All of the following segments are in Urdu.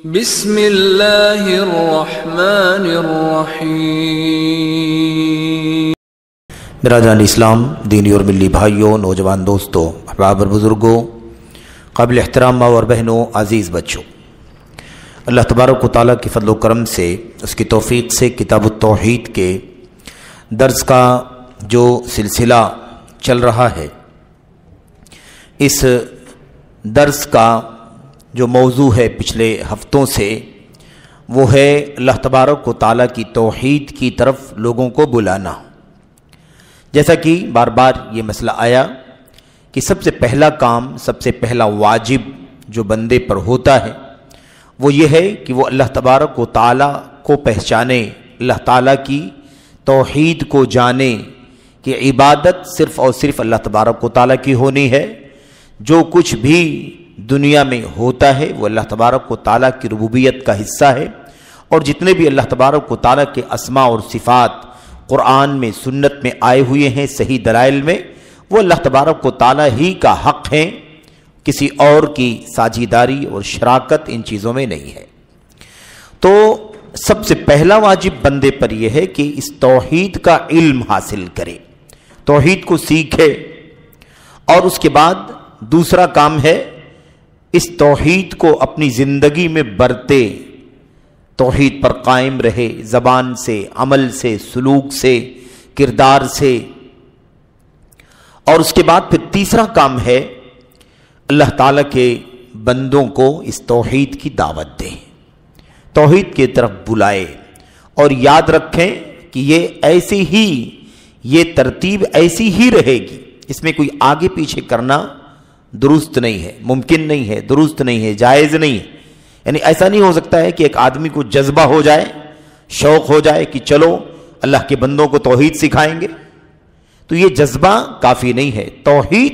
بسم اللہ الرحمن الرحیم۔ برادران اسلام، دینی اور ملی بھائیوں، نوجوان دوستوں، احباب اور بزرگوں، قابل احترام ماں اور بہنوں، عزیز بچوں، اللہ تبارک و تعالیٰ کی فضل و کرم سے، اس کی توفیق سے کتاب التوحید کے درس کا جو سلسلہ چل رہا ہے، اس درس کا جو موضوع ہے پچھلے ہفتوں سے، وہ ہے اللہ تبارک و تعالیٰ کی توحید کی طرف لوگوں کو بلانا۔ جیسا کہ بار بار یہ مسئلہ آیا کہ سب سے پہلا کام، سب سے پہلا واجب جو بندے پر ہوتا ہے وہ یہ ہے کہ وہ اللہ تبارک و تعالیٰ کو پہچانے، اللہ تعالیٰ کی توحید کو جانے کہ عبادت صرف اور صرف اللہ تبارک و تعالیٰ کی ہونی ہے، جو کچھ بھی دنیا میں ہوتا ہے وہ اللہ تبارک و تعالیٰ کی ربوبیت کا حصہ ہے، اور جتنے بھی اللہ تبارک و تعالیٰ کے اسماء اور صفات قرآن میں، سنت میں آئے ہوئے ہیں صحیح دلائل میں، وہ اللہ تبارک و تعالیٰ ہی کا حق ہیں، کسی اور کی ساجھیداری اور شراکت ان چیزوں میں نہیں ہے۔ تو سب سے پہلا واجب بندے پر یہ ہے کہ اس توحید کا علم حاصل کرے، توحید کو سیکھے، اور اس کے بعد دوسرا کام ہے اس توحید کو اپنی زندگی میں برتے، توحید پر قائم رہے، زبان سے، عمل سے، سلوک سے، کردار سے۔ اور اس کے بعد پھر تیسرا کام ہے اللہ تعالیٰ کے بندوں کو اس توحید کی دعوت دے، توحید کی طرف بلائے، اور یاد رکھیں کہ یہ ایسی ہی، یہ ترتیب ایسی ہی رہے گی، اس میں کوئی آگے پیچھے کرنا درست نہیں ہے، ممکن نہیں ہے، درست نہیں ہے، جائز نہیں ہے۔ یعنی ایسا نہیں ہو سکتا ہے کہ ایک آدمی کو جذبہ ہو جائے، شوق ہو جائے کہ چلو اللہ کے بندوں کو توحید سکھائیں گے، تو یہ جذبہ کافی نہیں ہے۔ توحید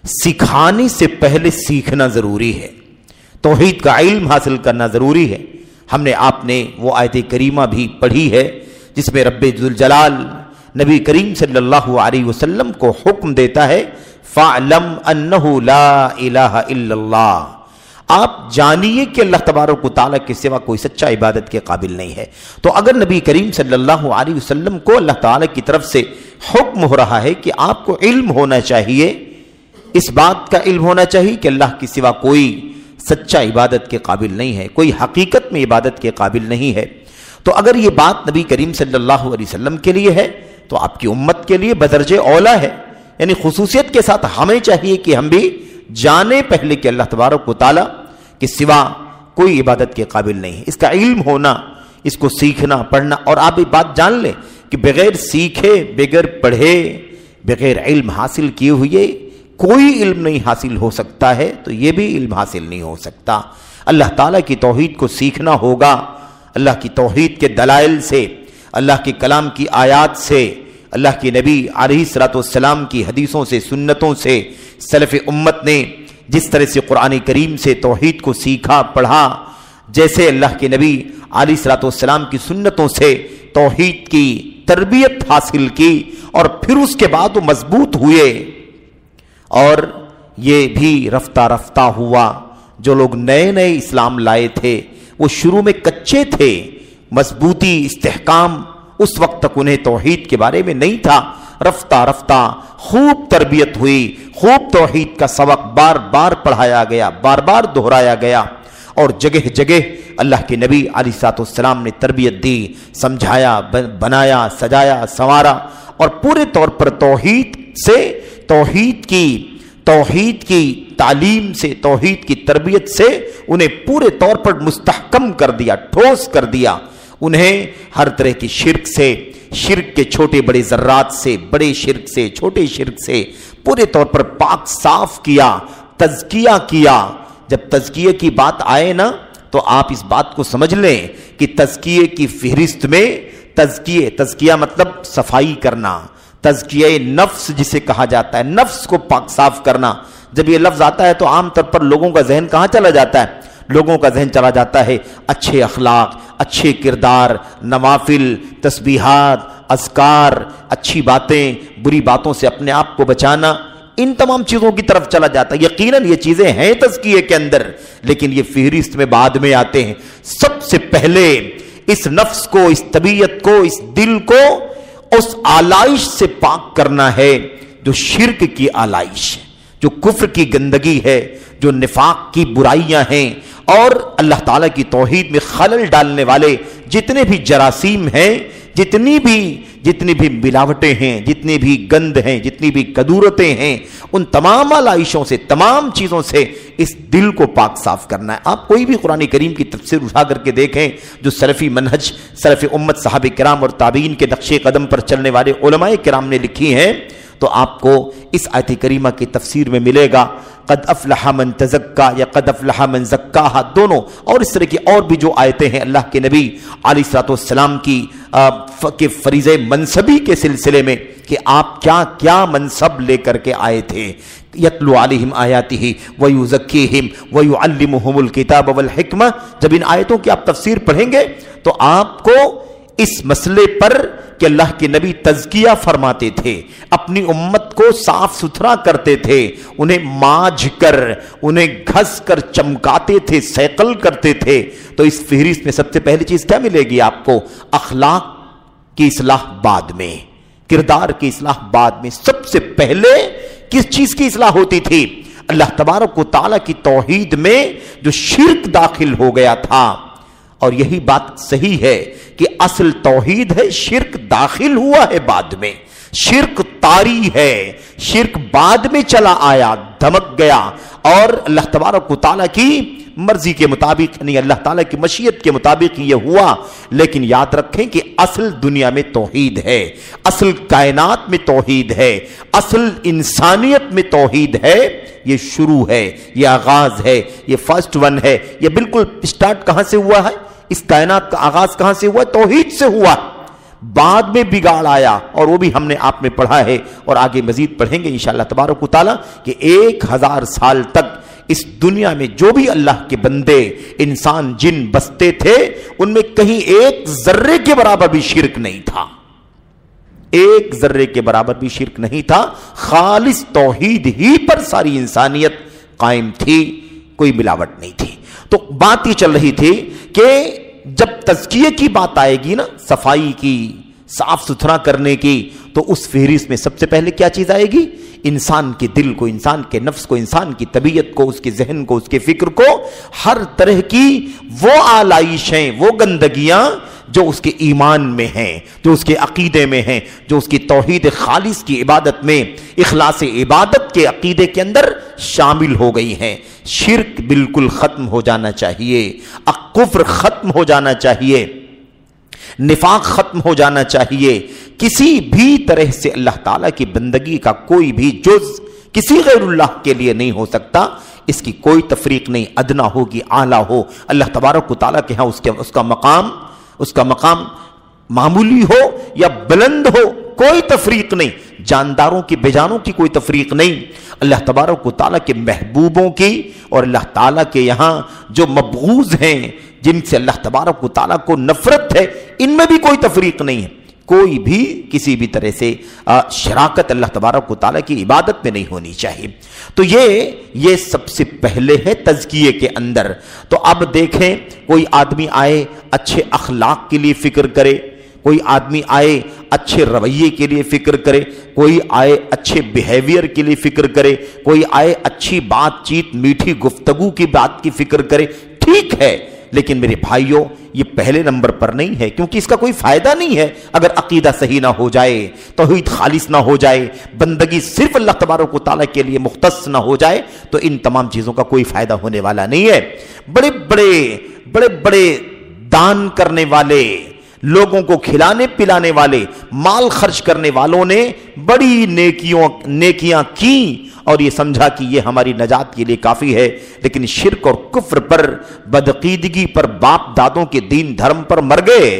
سکھانے سے پہلے سیکھنا ضروری ہے، توحید کا علم حاصل کرنا ضروری ہے۔ ہم نے آپ نے وہ آیت کریمہ بھی پڑھی ہے جس میں رب ذوالجلال نبی کریم صلی اللہ علیہ وسلم کو حکم دیتا ہے، فَاعْلَمْ أَنَّهُ لَا إِلَهَ إِلَّا اللَّهُ، آپ جانیے کہ اللہ تبارک و تعالیٰ کے سوا کوئی سچا عبادت کے قابل نہیں ہے۔ تو اگر نبی کریم صلی اللہ علیہ وسلم کو اللہ تعالیٰ کی طرف سے حکم ہو رہا ہے کہ آپ کو علم ہونا چاہیے، اس بات کا علم ہونا چاہیے کہ اللہ کے سوا کوئی سچا عبادت کے قابل نہیں ہے، کوئی حقیقت میں عبادت کے قابل نہیں ہے، تو اگر یہ بات نبی کریم صلی اللہ علیہ وسلم کے لیے ہے تو آپ کی امت کے لیے بدرجہ اولیٰ ہے۔ یعنی خصوصیت کے ساتھ ہمیں چاہیے کہ ہم بھی جانے پہلے کہ اللہ تبارک و تعالیٰ کے سوا کوئی عبادت کے قابل نہیں ہے، اس کا علم ہونا، اس کو سیکھنا، پڑھنا۔ اور آپ یہ بات جان لیں کہ بغیر سیکھے، بغیر پڑھے، بغیر علم حاصل کیے ہوئے کوئی علم نہیں حاصل ہو سکتا ہے، تو یہ بھی علم حاصل نہیں ہو سکتا۔ اللہ تعالیٰ کی توحید کو سیکھنا ہوگا، اللہ کی توحید کے دلائل سے، اللہ کے کلام کی آیات سے، اللہ کے نبی علیہ الصلوۃ والسلام کی حدیثوں سے، سنتوں سے، سلف امت نے جس طرح سے قرآن کریم سے توحید کو سیکھا، پڑھا، جیسے اللہ کے نبی علیہ الصلوۃ والسلام کی سنتوں سے توحید کی تربیت حاصل کی، اور پھر اس کے بعد وہ مضبوط ہوئے، اور یہ بھی رفتہ رفتہ ہوا۔ جو لوگ نئے نئے اسلام لائے تھے وہ شروع میں کچے تھے، مضبوطی، استحکام اس وقت تک انہیں توحید کے بارے میں نہیں تھا، رفتہ رفتہ خوب تربیت ہوئی، خوب توحید کا سبق بار بار پڑھایا گیا، بار بار دہرایا گیا، اور جگہ جگہ اللہ کے نبی علیہ الصلوۃ والسلام نے تربیت دی، سمجھایا، بنایا، سجایا، سنوارا، اور پورے طور پر توحید سے، توحید کی تعلیم سے، توحید کی تربیت سے انہیں پورے طور پر مستحکم کر دیا، ٹھوس کر دیا، انہیں ہر طرح کی شرک سے، شرک کے چھوٹے بڑے ذرات سے، بڑے شرک سے، چھوٹے شرک سے پورے طور پر پاک صاف کیا، تزکیہ کیا۔ جب تزکیے کی بات آئے نا تو آپ اس بات کو سمجھ لیں کہ تزکیے کی فہرست میں تزکیہ مطلب صفائی کرنا، تزکیہ نفس جسے کہا جاتا ہے، نفس کو پاک صاف کرنا۔ جب یہ لفظ آتا ہے تو عام طور پر لوگوں کا ذہن کہاں چلا جاتا ہے؟ لوگوں کا ذہن چلا جاتا ہے اچھے اخلاق، اچھے کردار، نوافل، تسبیحات، اذکار، اچھی باتیں، بری باتوں سے اپنے آپ کو بچانا۔ ان تمام چیزوں کی طرف چلا جاتا ہے. یقیناً یہ چیزیں ہیں تزکیے کے اندر، لیکن یہ فہرست میں بعد میں آتے ہیں. سب سے پہلے اس نفس کو، اس طبیعت کو، اس دل کو اس آلائش سے پاک کرنا ہے جو شرک کی آلائش ہے، جو کفر کی گندگی ہے، جو نفاق کی برائیاں ہیں، اور اللہ تعالیٰ کی توحید میں خلل ڈالنے والے جتنے بھی جراثیم ہیں، جتنی بھی ملاوٹیں ہیں، جتنی بھی گند ہیں، جتنی بھی کدورتیں ہیں، ان تمام آلائشوں سے، تمام چیزوں سے اس دل کو پاک صاف کرنا ہے. آپ کوئی بھی قرآن کریم کی تفسیر اٹھا کر کے دیکھیں جو سلفی منہج، سلف امت صحابہ کرام اور تابعین کے نقش قدم پر چلنے والے علماء کرام نے لکھی ہیں، تو آپ کو اس آیت کریمہ کی تفسیر میں ملے گا قد افلح من تزکا یا قد افلح من زکاہا، دونوں، اور اس طرح کی اور بھی جو آیتیں ہیں اللہ کے نبی علیہ الصلوۃ والسلام کی فریضہ منصبی کے سلسلے میں کہ آپ کیا کیا منصب لے کر کے آئے تھے. یتلو علیہم آیاتہ ویزکیہم ویعلمہم الکتاب والحکمہ. جب ان آیتوں کی آپ تفسیر پڑھیں گے تو آپ کو اس مسئلے پر کہ اللہ کے نبی تزکیہ فرماتے تھے، اپنی امت کو صاف ستھرا کرتے تھے، انہیں ماجھ کر، انہیں گھس کر چمکاتے تھے، سیقل کرتے تھے، تو اس فہرست میں سب سے پہلی چیز کیا ملے گی آپ کو؟ اخلاق کی اصلاح بعد میں، کردار کی اصلاح بعد میں. سب سے پہلے کس چیز کی اصلاح ہوتی تھی؟ اللہ تبارک و تعالیٰ کی توحید میں جو شرک داخل ہو گیا تھا. اور یہی بات صحیح ہے کہ اصل توحید ہے، شرک داخل ہوا ہے بعد میں، شرک طاری ہے، شرک بعد میں چلا آیا، دھمک گیا، اور اللہ تبارک و تعالیٰ کی مرضی کے مطابق نہیں، اللہ تعالیٰ کی مشیت کے مطابق یہ ہوا. لیکن یاد رکھیں کہ اصل دنیا میں توحید ہے، اصل کائنات میں توحید ہے، اصل انسانیت میں توحید ہے. یہ شروع ہے، یہ آغاز ہے، یہ فرسٹ ون ہے. یہ بالکل سٹارٹ کہاں سے ہوا ہے؟ اس کائنات کا آغاز کہاں سے ہوا؟ توحید سے ہوا. بعد میں بگاڑ آیا، اور وہ بھی ہم نے آپ میں پڑھا ہے اور آگے مزید پڑھیں گے انشاءاللہ تبارک و تعالیٰ کہ 1000 سال تک اس دنیا میں جو بھی اللہ کے بندے، انسان، جن بستے تھے، ان میں کہیں ایک ذرے کے برابر بھی شرک نہیں تھا، ایک ذرے کے برابر بھی شرک نہیں تھا. خالص توحید ہی پر ساری انسانیت قائم تھی، کوئی ملاوٹ نہیں تھی. تو بات یہ چل رہی تھی کہ جب تزکیے کی بات آئے گی نا، صفائی کی، صاف ستھرا کرنے کی، تو اس فہرست میں سب سے پہلے کیا چیز آئے گی؟ انسان کے دل کو، انسان کے نفس کو، انسان کی طبیعت کو، اس کے ذہن کو، اس کے فکر کو، ہر طرح کی وہ آلائشیں، وہ گندگیاں جو اس کے ایمان میں ہیں، جو اس کے عقیدے میں ہیں، جو اس کی توحید خالص کی عبادت میں، اخلاص عبادت کے عقیدے کے اندر شامل ہو گئی ہیں. شرک بالکل ختم ہو جانا چاہیے، کفر ختم ہو جانا چاہیے، نفاق ختم ہو جانا چاہیے. کسی بھی طرح سے اللہ تعالیٰ کی بندگی کا کوئی بھی جز کسی غیر اللہ کے لیے نہیں ہو سکتا. اس کی کوئی تفریق نہیں، ادنا ہو کہ اعلیٰ ہو. اللہ تبارک و تعالیٰ کے ہاں اس کا مقام معمولی ہو یا بلند ہو، کوئی تفریق نہیں. جانداروں کی بےجانوں کی کوئی تفریق نہیں. اللہ تبارک و تعالیٰ کے محبوبوں کی اور اللہ تعالیٰ کے یہاں جو مبغوض ہیں، جن سے اللہ تبارک و تعالیٰ کو نفرت ہے، ان میں بھی کوئی تفریق نہیں ہے. کوئی بھی کسی بھی طرح سے شراکت اللہ تبارک و تعالیٰ کی عبادت میں نہیں ہونی چاہیے. تو یہ سب سے پہلے ہے تزکیے کے اندر. تو اب دیکھیں، کوئی آدمی آئے اچھے اخلاق کے لیے فکر کرے، کوئی آدمی آئے اچھے رویے کے لیے فکر کرے، کوئی آئے اچھے بیہیویئر کے لیے فکر کرے، کوئی آئے اچھی بات چیت، میٹھی گفتگو کی بات کی فکر کرے، ٹھیک ہے. لیکن میرے بھائیوں، یہ پہلے نمبر پر نہیں ہے، کیونکہ اس کا کوئی فائدہ نہیں ہے اگر عقیدہ صحیح نہ ہو جائے، توحید خالص نہ ہو جائے، بندگی صرف اللہ تبارک و تعالیٰ کے لیے مختص نہ ہو جائے، تو ان تمام چیزوں کا کوئی فائدہ ہونے والا نہیں ہے. بڑے بڑے دان کرنے والے، لوگوں کو کھلانے پلانے والے، مال خرچ کرنے والوں نے بڑی نیکیاں کی اور یہ سمجھا کہ یہ ہماری نجات کے لیے کافی ہے. لیکن شرک اور کفر پر، بدعقیدگی پر، باپ دادوں کے دین دھرم پر مر گئے.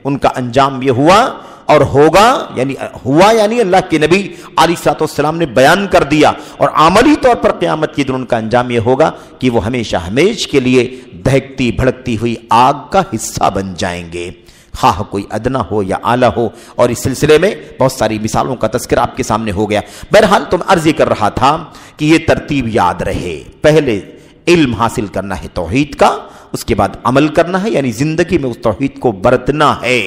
ان کا انجام یہ ہوا اور ہوگا، یعنی اللہ کے نبی علیہ الصلوۃ والسلام نے بیان کر دیا، اور عملی طور پر قیامت کے دن ان کا انجام یہ ہوگا کہ وہ ہمیشہ ہمیش کے لیے دہکتی بھڑکتی ہوئی آگ کا حصہ بن جائیں گے. خواہ کوئی ادنا ہو یا اعلیٰ ہو، اور اس سلسلے میں بہت ساری مثالوں کا تذکرہ آپ کے سامنے ہو گیا۔ بہرحال تم عرض یہ کر رہا تھا کہ یہ ترتیب یاد رہے، پہلے علم حاصل کرنا ہے توحید کا، اس کے بعد عمل کرنا ہے، یعنی زندگی میں اس توحید کو برتنا ہے،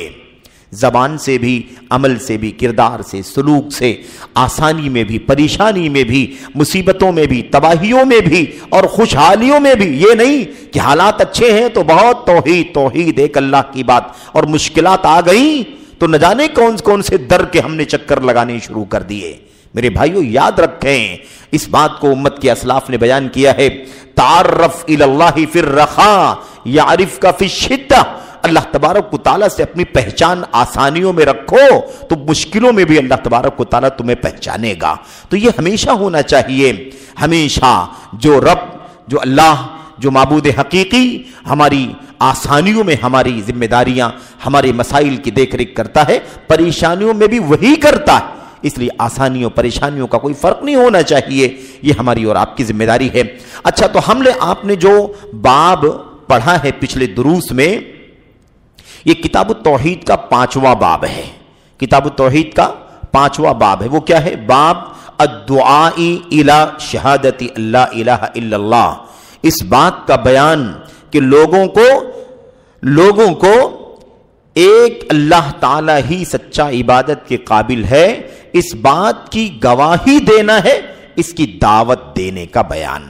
زبان سے بھی، عمل سے بھی، کردار سے، سلوک سے، آسانی میں بھی، پریشانی میں بھی، مصیبتوں میں بھی، تباہیوں میں بھی اور خوشحالیوں میں بھی۔ یہ نہیں کہ حالات اچھے ہیں تو بہت توحید توحید ایک اللہ کی بات، اور مشکلات آ گئیں تو نہ جانے کون کون سے در کے ہم نے چکر لگانے شروع کر دیے۔ میرے بھائیو یاد رکھیں، اس بات کو امت کے اسلاف نے بیان کیا ہے، تعرف الی اللہ فی الرخاء یعرفک فی الشدہ۔ اللہ تبارک و تعالیٰ سے اپنی پہچان آسانیوں میں رکھو تو مشکلوں میں بھی اللہ تبارک و تعالیٰ تمہیں پہچانے گا۔ تو یہ ہمیشہ ہونا چاہیے، ہمیشہ جو رب، جو اللہ، جو معبود حقیقی ہماری آسانیوں میں ہماری ذمہ داریاں، ہمارے مسائل کی دیکھ ریکھ کرتا ہے، پریشانیوں میں بھی وہی کرتا ہے۔ اس لیے آسانیوں پریشانیوں کا کوئی فرق نہیں ہونا چاہیے، یہ ہماری اور آپ کی ذمہ داری ہے۔ اچھا، تو آپ نے جو باب پڑھا ہے پچھلے دروس میں، یہ کتاب التوحید کا 5واں باب ہے، کتاب التوحید کا 5واں باب ہے۔ وہ کیا ہے؟ باب الدعاء الی شہادت اللہ الہ الا اللہ۔ اس بات کا بیان کہ لوگوں کو ایک اللہ تعالی ہی سچا عبادت کے قابل ہے، اس بات کی گواہی دینا ہے، اس کی دعوت دینے کا بیان،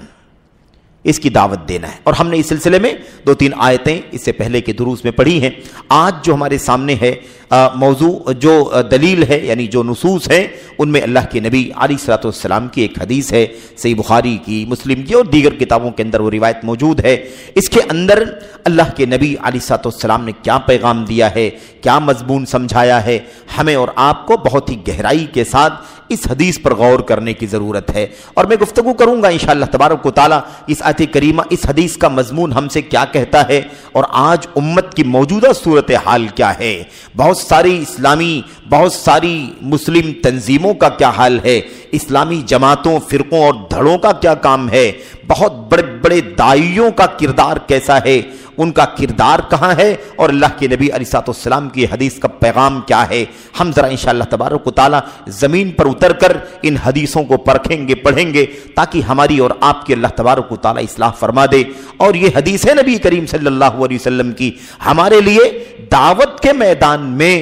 اس کی دعوت دینا ہے۔ اور ہم نے اس سلسلے میں 2-3 آیتیں اس سے پہلے کے دروس میں پڑھی ہیں۔ آج جو ہمارے سامنے ہے موضوع، جو دلیل ہے، یعنی جو نصوص ہیں، ان میں اللہ کے نبی علیہ الصلوۃ والسلام کی ایک حدیث ہے، صحیح بخاری کی، مسلم کی اور دیگر کتابوں کے اندر وہ روایت موجود ہے۔ اس کے اندر اللہ کے نبی علیہ الصلوۃ والسلام نے کیا پیغام دیا ہے، کیا مضمون سمجھایا ہے، ہمیں اور آپ کو بہت ہی گہرائی کے ساتھ اس حدیث پر غور کرنے کی ضرورت ہے۔ اور میں گفتگو کروں گا انشاءاللہ تبارک و تعالیٰ اس آیت کریمہ، اس حدیث کا مضمون ہم سے کیا کہتا ہے، اور آج امت کی موجودہ صورتحال کیا ہے، بہت ساری مسلم تنظیموں کا کیا حال ہے، اسلامی جماعتوں، فرقوں اور دھڑوں کا کیا کام ہے، بہت بڑے بڑے داعیوں کا کردار کیسا ہے، ان کا کردار کہاں ہے، اور اللہ کے نبی علیہ الصلوۃ والسلام کی حدیث کا پیغام کیا ہے۔ ہم ذرا انشاءاللہ تبارک و تعالیٰ زمین پر اتر کر ان حدیثوں کو پرکھیں گے، پڑھیں گے، تاکہ ہماری اور آپ کی اللہ تبارک و تعالیٰ اصلاح فرما دے۔ اور یہ حدیث ہے نبی کریم صلی اللہ علیہ وسلم کی، ہمارے لیے دعوت کے میدان میں،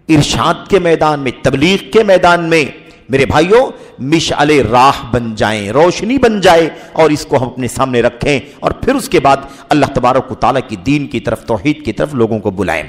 ارشاد کے میدان میں، تبلیغ کے میدان میں میرے بھائیوں مشعل راہ بن جائیں، روشنی بن جائے، اور اس کو ہم اپنے سامنے رکھیں، اور پھر اس کے بعد اللہ تبارک و تعالیٰ کی دین کی طرف، توحید کی طرف لوگوں کو بلائیں۔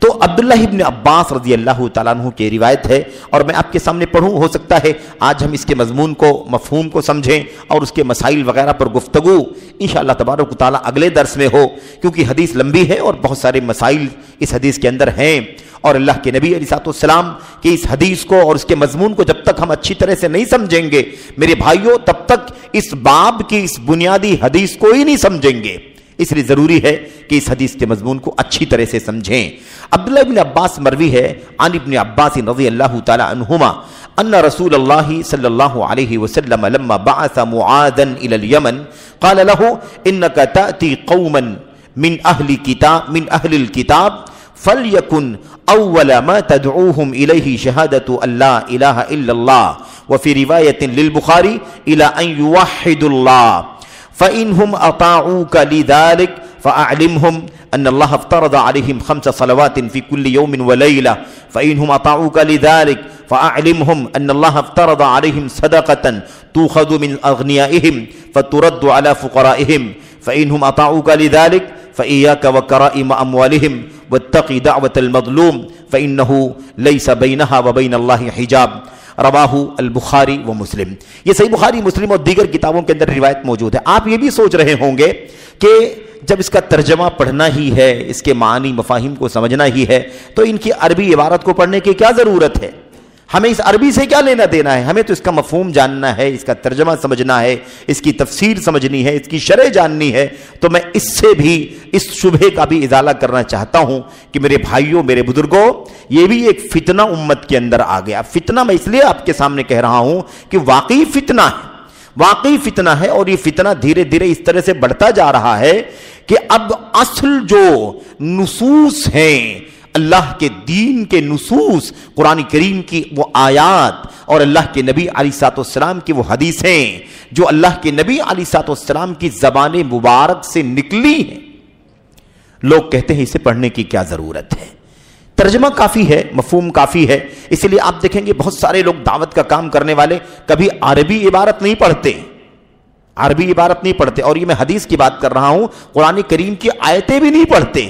تو عبداللہ ابن عباس رضی اللہ تعالیٰ عنہ کی روایت ہے، اور میں آپ کے سامنے پڑھوں، ہو سکتا ہے آج ہم اس کے مضمون کو، مفہوم کو سمجھیں، اور اس کے مسائل وغیرہ پر گفتگو انشاءاللہ تبارک و تعالیٰ اگلے درس میں ہو، کیونکہ حدیث لمبی ہے اور بہت سارے مسائل اس حدیث کے اندر ہیں۔ اور اللہ کے نبی علیہ الصلوۃ والسلام کی اس حدیث کو اور اس کے مضمون کو جب تک ہم اچھی طرح سے نہیں سمجھیں گے میرے بھائیوں، تب تک اس باب کی اس بنیادی حدیث کو ہی نہیں سمجھیں گے۔ اس لیے ضروری ہے کہ اس حدیث کے مضمون کو اچھی طرح سے سمجھیں۔ عبداللہ ابن عباس مروی ہے عن ابن عباس رضی اللہ تعالی عنہما ان رسول اللہ صلی اللہ علیہ وسلم لما بعث معاذا الى اليمن قال له انك تأتي قوما من اهل الكتاب فليكن اول ما تدعوهم اليه شهادة ان لا اله الا الله وفي رواية للبخاري الى ان يوحدوا الله فإنهم أطاعوك لذلك فأعلمهم أن الله افترض عليهم 5 صلوات في كل يوم وليلة فإنهم أطاعوك لذلك فأعلمهم أن الله افترض عليهم صدقة تؤخذ من أغنيائهم فترد على فقرائهم فإنهم أطاعوك لذلك فإياك وكرائم أموالهم واتقي دعوة المظلوم فإنه ليس بينها وبين الله حجاب رواہ البخاری و مسلم۔ یہ صحیح بخاری، مسلم اور دیگر کتابوں کے اندر روایت موجود ہے۔ آپ یہ بھی سوچ رہے ہوں گے کہ جب اس کا ترجمہ پڑھنا ہی ہے، اس کے معنی مفاہیم کو سمجھنا ہی ہے، تو ان کی عربی عبارت کو پڑھنے کی کیا ضرورت ہے؟ ہمیں اس عربی سے کیا لینا دینا ہے؟ ہمیں تو اس کا مفہوم جاننا ہے، اس کا ترجمہ سمجھنا ہے، اس کی تفسیر سمجھنی ہے، اس کی شرح جاننی ہے۔ تو میں اس سے بھی اس شبہے کا بھی ازالہ کرنا چاہتا ہوں کہ میرے بھائیوں، میرے بزرگوں، یہ بھی ایک فتنہ امت کے اندر آ گیا۔ فتنہ میں اس لیے آپ کے سامنے کہہ رہا ہوں کہ واقعی فتنہ ہے، واقعی فتنہ ہے، اور یہ فتنہ دھیرے دھیرے اس طرح سے بڑھتا جا رہا ہے کہ اب اصل جو نصوص ہیں اللہ کے دین کے نصوص، قرآن کریم کی وہ آیات اور اللہ کے نبی علیہ الصلوۃ والسلام کی وہ حدیثیں جو اللہ کے نبی علیہ الصلوۃ والسلام کی زبان مبارک سے نکلی ہیں، لوگ کہتے ہیں اسے پڑھنے کی کیا ضرورت ہے، ترجمہ کافی ہے، مفہوم کافی ہے۔ اس لیے آپ دیکھیں گے بہت سارے لوگ دعوت کا کام کرنے والے کبھی عربی عبارت نہیں پڑھتے، عربی عبارت نہیں پڑھتے، اور یہ میں حدیث کی بات کر رہا ہوں، قرآن کریم کی آیتیں بھی نہیں پڑھتے،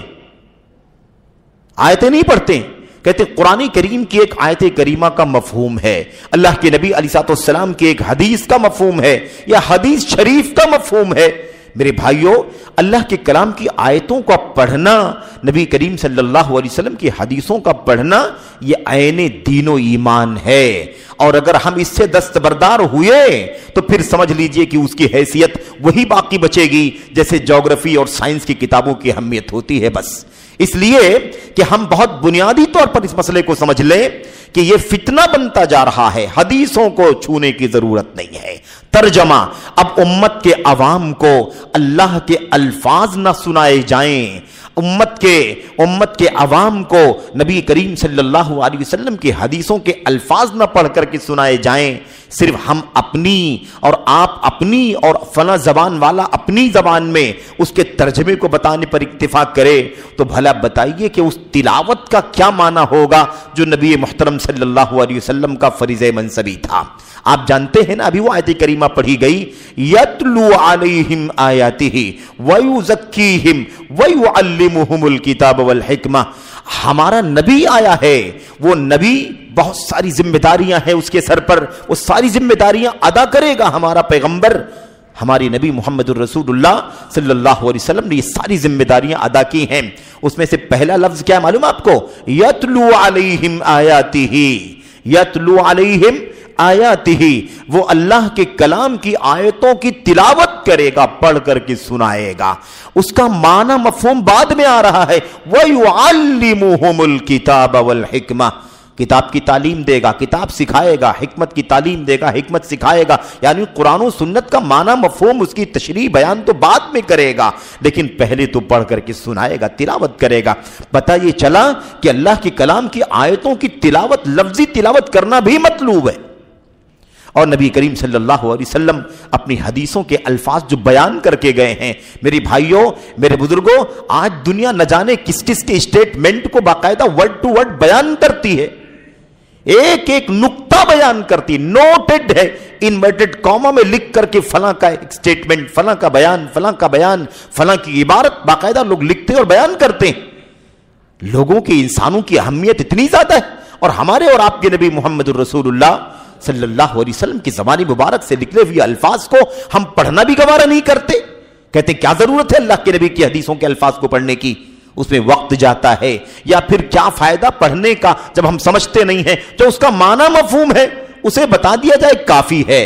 آیتیں نہیں پڑھتے، کہتے قرآن کریم کی ایک آیت کریمہ کا مفہوم ہے، اللہ کے نبی علیہ الصلوۃ والسلام کی ایک حدیث کا مفہوم ہے، یا حدیث شریف کا مفہوم ہے۔ میرے بھائیوں، اللہ کے کلام کی آیتوں کا پڑھنا، نبی کریم صلی اللہ علیہ وسلم کی حدیثوں کا پڑھنا، یہ عین دین و ایمان ہے، اور اگر ہم اس سے دستبردار ہوئے تو پھر سمجھ لیجئے کہ اس کی حیثیت وہی باقی بچے گی جیسے جغرافی اور سائنس کی کتابوں کی اہمیت ہوتی ہے بس۔ اس لیے کہ ہم بہت بنیادی طور پر اس مسئلے کو سمجھ لیں کہ یہ فتنہ بنتا جا رہا ہے، حدیثوں کو چھونے کی ضرورت نہیں ہے۔ ترجمہ، اب امت کے عوام کو اللہ کے الفاظ نہ سنائے جائیں، امت کے عوام کو نبی کریم صلی اللہ علیہ وسلم کی حدیثوں کے الفاظ نہ پڑھ کر کے سنائے جائیں، صرف ہم اپنی اور آپ اپنی اور فلاں زبان والا اپنی زبان میں اس کے ترجمے کو بتانے پر اکتفا کرے، تو بھلا بتائیے کہ اس تلاوت کا کیا معنی ہوگا جو نبی محترم صلی اللہ علیہ وسلم کا فریضہ منصبی تھا۔ آپ جانتے ہیں نا، ابھی وہ آیت کریمہ پڑھی گئی، یتلو علیہم آیاتہ ویزکیہم ویعلمہم الکتاب والحکمہ۔ ہمارا نبی آیا ہے، وہ نبی بہت ساری ذمہ داریاں ہیں اس کے سر پر، وہ ساری ذمہ داریاں ادا کرے گا ہمارا پیغمبر، ہمارے نبی محمد الرسول اللہ صلی اللہ علیہ وسلم نے یہ ساری ذمہ داریاں ادا کی ہیں۔ اس میں سے پہلا لفظ کیا معلوم آپ کو؟ یتلو علیہم آیاتہ، یتلو علیہم آیاتہ، وہ اللہ کے کلام کی آیتوں کی تلاوت کرے گا، پڑھ کر کے سنائے گا۔ اس کا معنی مفہوم بعد میں آ رہا ہے، وَيُعَلِّمُهُمُ الْكِتَابَ وَالْحِكْمَةَ، کتاب کی تعلیم دے گا، کتاب سکھائے گا، حکمت کی تعلیم دے گا، حکمت سکھائے گا، یعنی قرآن و سنت کا معنی مفہوم، اس کی تشریح بیان تو بعد میں کرے گا، لیکن پہلے تو پڑھ کر کے سنائے گا، تلاوت کرے گا۔ پتہ یہ چلا کہ اللہ کے کلام کی آیتوں کی تلاوت، لفظی تلاوت کرنا بھی مطلوب ہے، اور نبی کریم صلی اللہ علیہ وسلم اپنی حدیثوں کے الفاظ جو بیان کر کے گئے ہیں، میری بھائیوں، میرے بزرگوں، آج دنیا نہ جانے کس کس کے اسٹیٹمنٹ کو باقاعدہ ورڈ ٹو ورڈ بیان کرتی ہے، ایک ایک نقطہ بیان کرتی، نوٹڈ ہے، انورٹڈ کاما میں لکھ کر کے فلاں کا ایک اسٹیٹمنٹ، فلاں کا بیان، فلاں کا بیان، فلاں کی عبارت باقاعدہ لوگ لکھتے اور بیان کرتے ہیں۔ لوگوں کی، انسانوں کی اہمیت اتنی زیادہ ہے، اور ہمارے اور آپ کے نبی محمد الرسول اللہ صلی اللہ علیہ وسلم کی زبان مبارک سے نکلے ہوئے الفاظ کو ہم پڑھنا بھی گوارا نہیں کرتے، کہتے کیا ضرورت ہے اللہ کے نبی کی حدیثوں کے الفاظ کو پڑھنے کی، اس میں وقت جاتا ہے، یا پھر کیا فائدہ پڑھنے کا جب ہم سمجھتے نہیں ہیں، جو اس کا معنی مفہوم ہے اسے بتا دیا جائے کافی ہے۔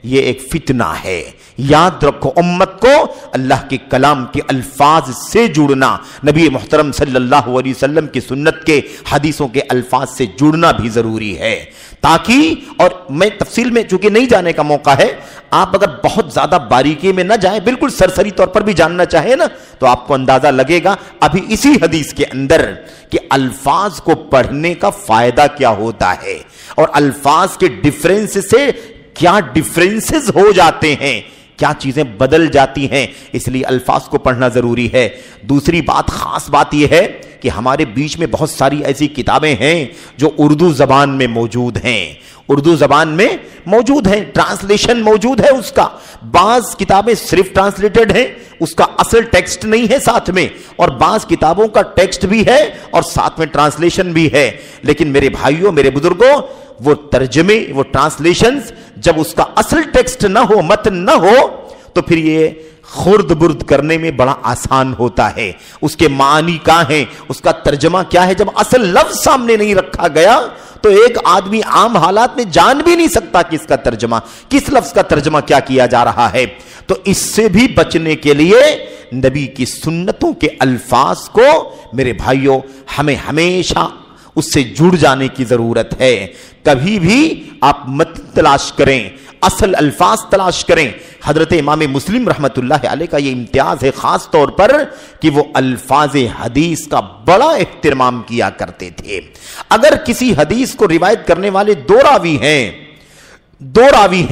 یہ ایک فتنہ ہے، یاد رکھو، امت کو اللہ کے کلام کے الفاظ سے جڑنا، نبی محترم صلی اللہ علیہ وسلم کی سنت کے حدیثوں کے الفاظ سے جڑنا بھی ضروری ہے، تاکہ، اور میں تفصیل میں چونکہ نہیں جانے کا موقع ہے، آپ اگر بہت زیادہ باریکی میں نہ جائیں، بالکل سرسری طور پر بھی جاننا چاہیں نا، تو آپ کو اندازہ لگے گا ابھی اسی حدیث کے اندر کہ الفاظ کو پڑھنے کا فائدہ کیا ہوتا ہے، اور الفاظ کے ڈفرینس سے کیا ڈفرینسز ہو جاتے ہیں، کیا چیزیں بدل جاتی ہیں، اس لیے الفاظ کو پڑھنا ضروری ہے۔ دوسری بات، خاص بات یہ ہے کہ ہمارے بیچ میں بہت ساری ایسی کتابیں ہیں جو اردو زبان میں موجود ہیں، اردو زبان میں موجود ہیں، ٹرانسلیشن موجود ہے اس کا، بعض کتابیں صرف ٹرانسلیٹڈ ہیں، اس کا اصل ٹیکسٹ نہیں ہے ساتھ میں، اور بعض کتابوں کا ٹیکسٹ بھی ہے اور ساتھ میں ٹرانسلیشن بھی ہے، لیکن میرے بھائیوں، میرے بزرگوں، وہ ترجمے، وہ ٹرانسلیشنز جب اس کا اصل ٹیکسٹ نہ ہو، متن نہ ہو، تو پھر یہ خرد برد کرنے میں بڑا آسان ہوتا ہے، اس کے معنی کیا ہیں، اس کا ترجمہ کیا ہے، جب اصل لفظ سامنے نہیں رکھا گیا تو ایک آدمی عام حالات میں جان بھی نہیں سکتا کہ اس کا ترجمہ، کس لفظ کا ترجمہ کیا کیا جا رہا ہے۔ تو اس سے بھی بچنے کے لیے نبی کی سنتوں کے الفاظ کو، میرے بھائیوں، ہمیں ہمیشہ اس سے جڑ جانے کی ضرورت ہے۔ کبھی بھی آپ مت تلاش کریں اصل الفاظ تلاش کریں۔ حضرت امام مسلم رحمت اللہ علیہ کا یہ امتیاز ہے خاص طور پر کہ وہ الفاظ حدیث کا بڑا اہتمام کیا کرتے تھے۔ اگر کسی حدیث کو روایت کرنے والے دو راوی ہیں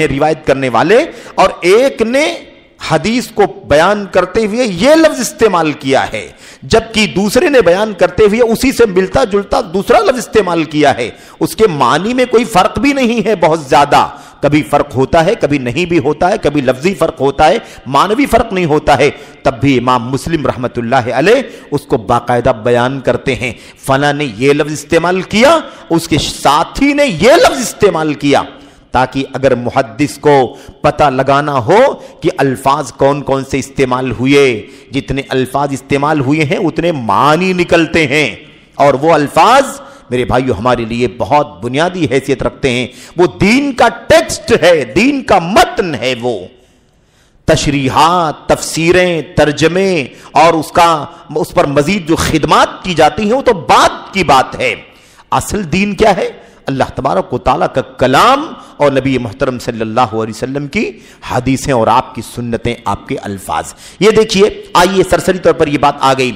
روایت کرنے والے، اور ایک نے حدیث کو بیان کرتے ہوئے یہ لفظ استعمال کیا ہے جبکہ دوسرے نے بیان کرتے ہوئے اسی سے ملتا جلتا دوسرا لفظ استعمال کیا ہے، اس کے معنی میں کوئی فرق بھی نہیں ہے بہت زیادہ، کبھی فرق ہوتا ہے کبھی نہیں بھی ہوتا ہے، کبھی لفظی فرق ہوتا ہے معنوی فرق نہیں ہوتا ہے، تب بھی امام مسلم رحمت اللہ علیہ اس کو باقاعدہ بیان کرتے ہیں، فلاں نے یہ لفظ استعمال کیا، اس کے ساتھی نے یہ لفظ استعمال کیا، تاکہ اگر محدث کو پتہ لگانا ہو کہ الفاظ کون کون سے استعمال ہوئے، جتنے الفاظ استعمال ہوئے ہیں اتنے معنی نکلتے ہیں، اور وہ الفاظ میرے بھائیو ہمارے لیے بہت بنیادی حیثیت رکھتے ہیں، وہ دین کا ٹیکسٹ ہے، دین کا متن ہے، وہ تشریحات، تفسیریں، ترجمے اور اس پر مزید جو خدمات کی جاتی ہیں وہ تو بعد کی بات ہے۔ اصل دین کیا ہے؟ اللہ تبارک و تعالیٰ کا کلام اور نبی محترم صلی اللہ علیہ وسلم کی حدیثیں اور آپ کی سنتیں، آپ کے الفاظ۔ یہ دیکھیے، آئیے سرسری طور پر یہ بات آ گئی،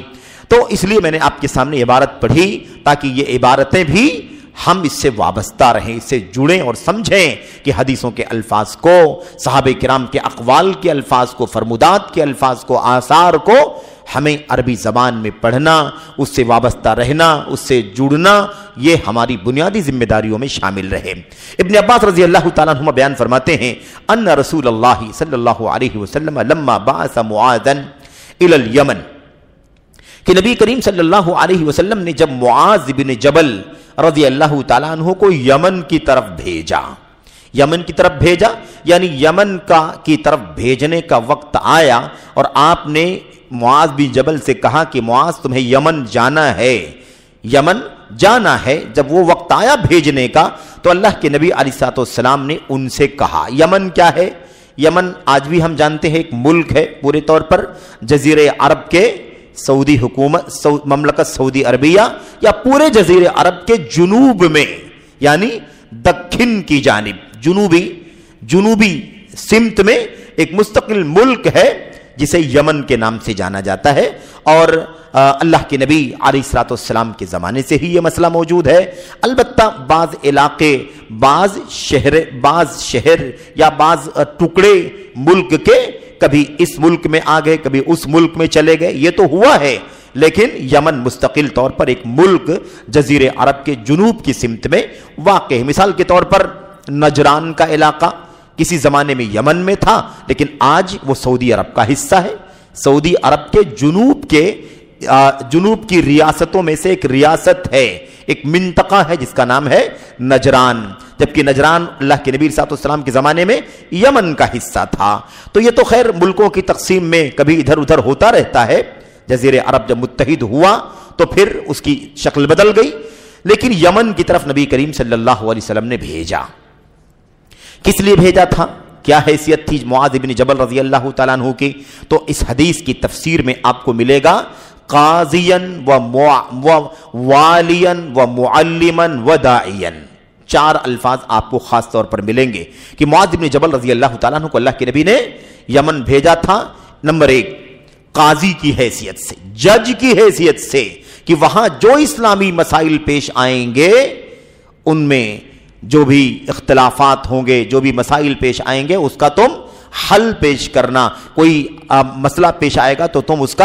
تو اس لیے میں نے آپ کے سامنے عبارت پڑھی تاکہ یہ عبارتیں بھی ہم اس سے وابستہ رہیں، اس سے جڑیں اور سمجھیں کہ حدیثوں کے الفاظ کو، صحابہ کرام کے اقوال کے الفاظ کو، فرمودات کے الفاظ کو، آثار کو ہمیں عربی زبان میں پڑھنا، اس سے وابستہ رہنا، اس سے جڑنا، یہ ہماری بنیادی ذمہ داریوں میں شامل رہے۔ ابن عباس رضی اللہ تعالیٰ عنہما بیان فرماتے ہیں ان رسول اللہ صلی اللہ علیہ وسلم لما بعث معاذا الى الیمن، کہ نبی کریم صلی اللہ علیہ وسلم نے جب معاذ بن جبل رضی اللہ تعالیٰ عنہ کو یمن کی طرف بھیجا، یعنی یمن کی طرف بھیجنے کا وقت آیا اور آپ نے معاذ بن جبل سے کہا کہ معاذ تمہیں یمن جانا ہے۔ جب وہ وقت آیا بھیجنے کا تو اللہ کے نبی علیہ الصلوۃ والسلام نے ان سے کہا، یمن کیا ہے؟ یمن آج بھی ہم جانتے ہیں ایک ملک ہے پورے طور پر جزیرے عرب کے، سعودی حکومت، مملکت سعودی عربیہ یا پورے جزیرے عرب کے جنوب میں، یعنی دکن کی جانب، جنوبی سمت میں ایک مستقل ملک ہے جسے یمن کے نام سے جانا جاتا ہے، اور اللہ کے نبی علیہ الصلوۃ والسلام کے زمانے سے ہی یہ مسئلہ موجود ہے۔ البتہ بعض علاقے، بعض شہر یا بعض ٹکڑے ملک کے کبھی اس ملک میں آ گئے، کبھی اس ملک میں چلے گئے، یہ تو ہوا ہے، لیکن یمن مستقل طور پر ایک ملک جزیرے عرب کے جنوب کی سمت میں واقع ہے۔ مثال کے طور پر نجران کا علاقہ کسی زمانے میں یمن میں تھا، لیکن آج وہ سعودی عرب کا حصہ ہے۔ سعودی عرب کے جنوب کی ریاستوں میں سے ایک ریاست ہے، ایک منطقہ ہے جس کا نام ہے نجران، جبکہ نجران اللہ کے نبی صلی اللہ علیہ وسلم کے زمانے میں یمن کا حصہ تھا۔ تو یہ تو خیر ملکوں کی تقسیم میں کبھی ادھر ادھر ہوتا رہتا ہے، جزیرے عرب جب متحد ہوا تو پھر اس کی شکل بدل گئی، لیکن یمن کی طرف نبی کریم صلی اللہ علیہ وسلم نے بھیجا۔ کس لیے بھیجا تھا؟ کیا حیثیت تھی معاذ بن جبل رضی اللہ تعالیٰ عنہ کی؟ تو اس حدیث کی تفسیر میں آپ کو ملے گا قاضیاً و والیاً و معلماً و داعیاً، چار الفاظ آپ کو خاص طور پر ملیں گے کہ معاذ بن جبل رضی اللہ تعالیٰ عنہ کو اللہ کے نبی نے یمن بھیجا تھا۔ نمبر ایک، قاضی کی حیثیت سے، جج کی حیثیت سے، کہ وہاں جو اسلامی مسائل پیش آئیں گے ان میں جو بھی اختلافات ہوں گے، جو بھی مسائل پیش آئیں گے اس کا تم حل پیش کرنا، کوئی مسئلہ پیش آئے گا تو تم اس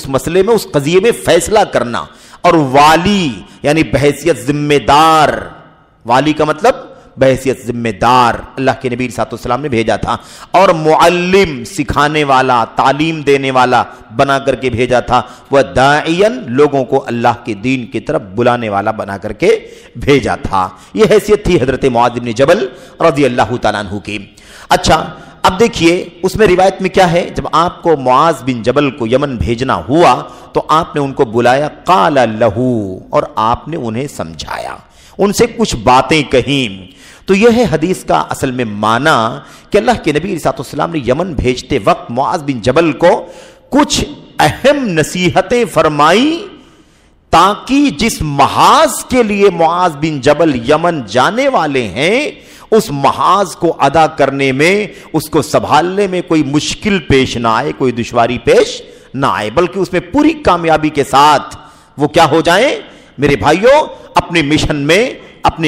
مسئلے میں، اس قضیے میں فیصلہ کرنا۔ اور والی یعنی بحیثیت ذمہ دار، والی کا مطلب بحیثیت ذمہ دار اللہ کے نبی صلی اللہ علیہ وسلم نے بھیجا تھا۔ اور معلم، سکھانے والا، تعلیم دینے والا بنا کر کے بھیجا تھا۔ وہ داعین، لوگوں کو اللہ کے دین کی طرف بلانے والا بنا کر کے بھیجا تھا۔ یہ حیثیت تھی حضرت معاذ بن جبل رضی اللہ تعالیٰ عنہ کی۔ اچھا اب دیکھیے اس میں روایت میں کیا ہے، جب آپ کو معاذ بن جبل کو یمن بھیجنا ہوا تو آپ نے ان کو بلایا، قال لہو، اور آپ نے انہیں سمجھایا، ان سے کچھ باتیں کہیں۔ تو یہ ہے حدیث کا اصل میں معنی کہ اللہ کے نبی صلی اللہ علیہ وسلم نے یمن بھیجتے وقت معاذ بن جبل کو کچھ اہم نصیحتیں فرمائیں تاکہ جس محاذ کے لیے معاذ بن جبل یمن جانے والے ہیں اس محاذ کو ادا کرنے میں، اس کو سنبھالنے میں کوئی مشکل پیش نہ آئے، کوئی دشواری پیش نہ آئے، بلکہ اس میں پوری کامیابی کے ساتھ وہ کیا ہو جائیں میرے بھائیوں، اپنے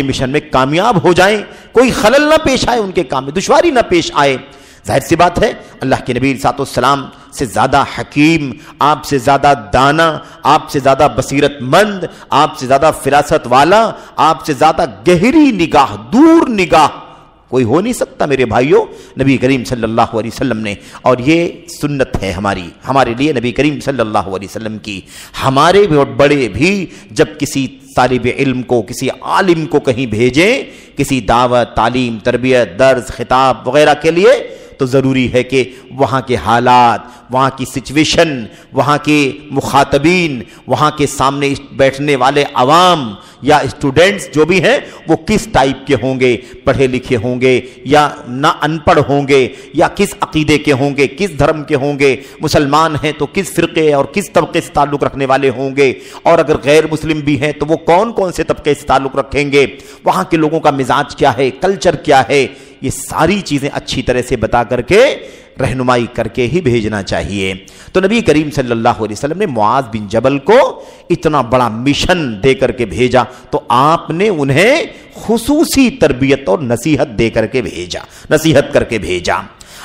مشن میں کامیاب ہو جائیں، کوئی خلل نہ پیش آئے ان کے کام میں، دشواری نہ پیش آئے۔ ظاہر سی بات ہے اللہ کے نبی صلی اللہ علیہ وسلم سے زیادہ حکیم، آپ سے زیادہ دانا، آپ سے زیادہ بصیرت مند، آپ سے زیادہ فراست والا، آپ سے زیادہ گہری نگاہ، دور نگاہ کوئی ہو نہیں سکتا میرے بھائیوں، نبی کریم صلی اللہ علیہ وسلم نے۔ اور یہ سنت ہے ہمارے لیے نبی کریم صلی اللہ علیہ وسلم کی۔ ہمارے بڑے بھی جب کسی طالب علم کو، کسی عالم کو کہیں بھیجیں، کسی دعوت، تعلیم، تربیت، درس، خطاب وغیرہ کے لیے، تو ضروری ہے کہ وہاں کے حالات، وہاں کی سچویشن، وہاں کے مخاطبین، وہاں کے سامنے بیٹھنے والے عوام یا اسٹوڈنٹس جو بھی ہیں وہ کس ٹائپ کے ہوں گے، پڑھے لکھے ہوں گے یا نہ ان پڑھ ہوں گے، یا کس عقیدے کے ہوں گے، کس دھرم کے ہوں گے، مسلمان ہیں تو کس فرقے اور کس طبقے سے تعلق رکھنے والے ہوں گے، اور اگر غیر مسلم بھی ہیں تو وہ کون کون سے طبقے سے تعلق رکھیں گے، وہاں کے لوگوں کا مزاج کیا ہے، کلچر کیا ہے، یہ ساری چیزیں اچھی طرح سے بتا کر کے رہنمائی کر کے ہی بھیجنا چاہیے۔ تو نبی کریم صلی اللہ علیہ وسلم نے معاذ بن جبل کو اتنا بڑا مشن دے کر کے بھیجا، تو آپ نے انہیں خصوصی تربیت اور نصیحت دے کر کے بھیجا، نصیحت کر کے بھیجا۔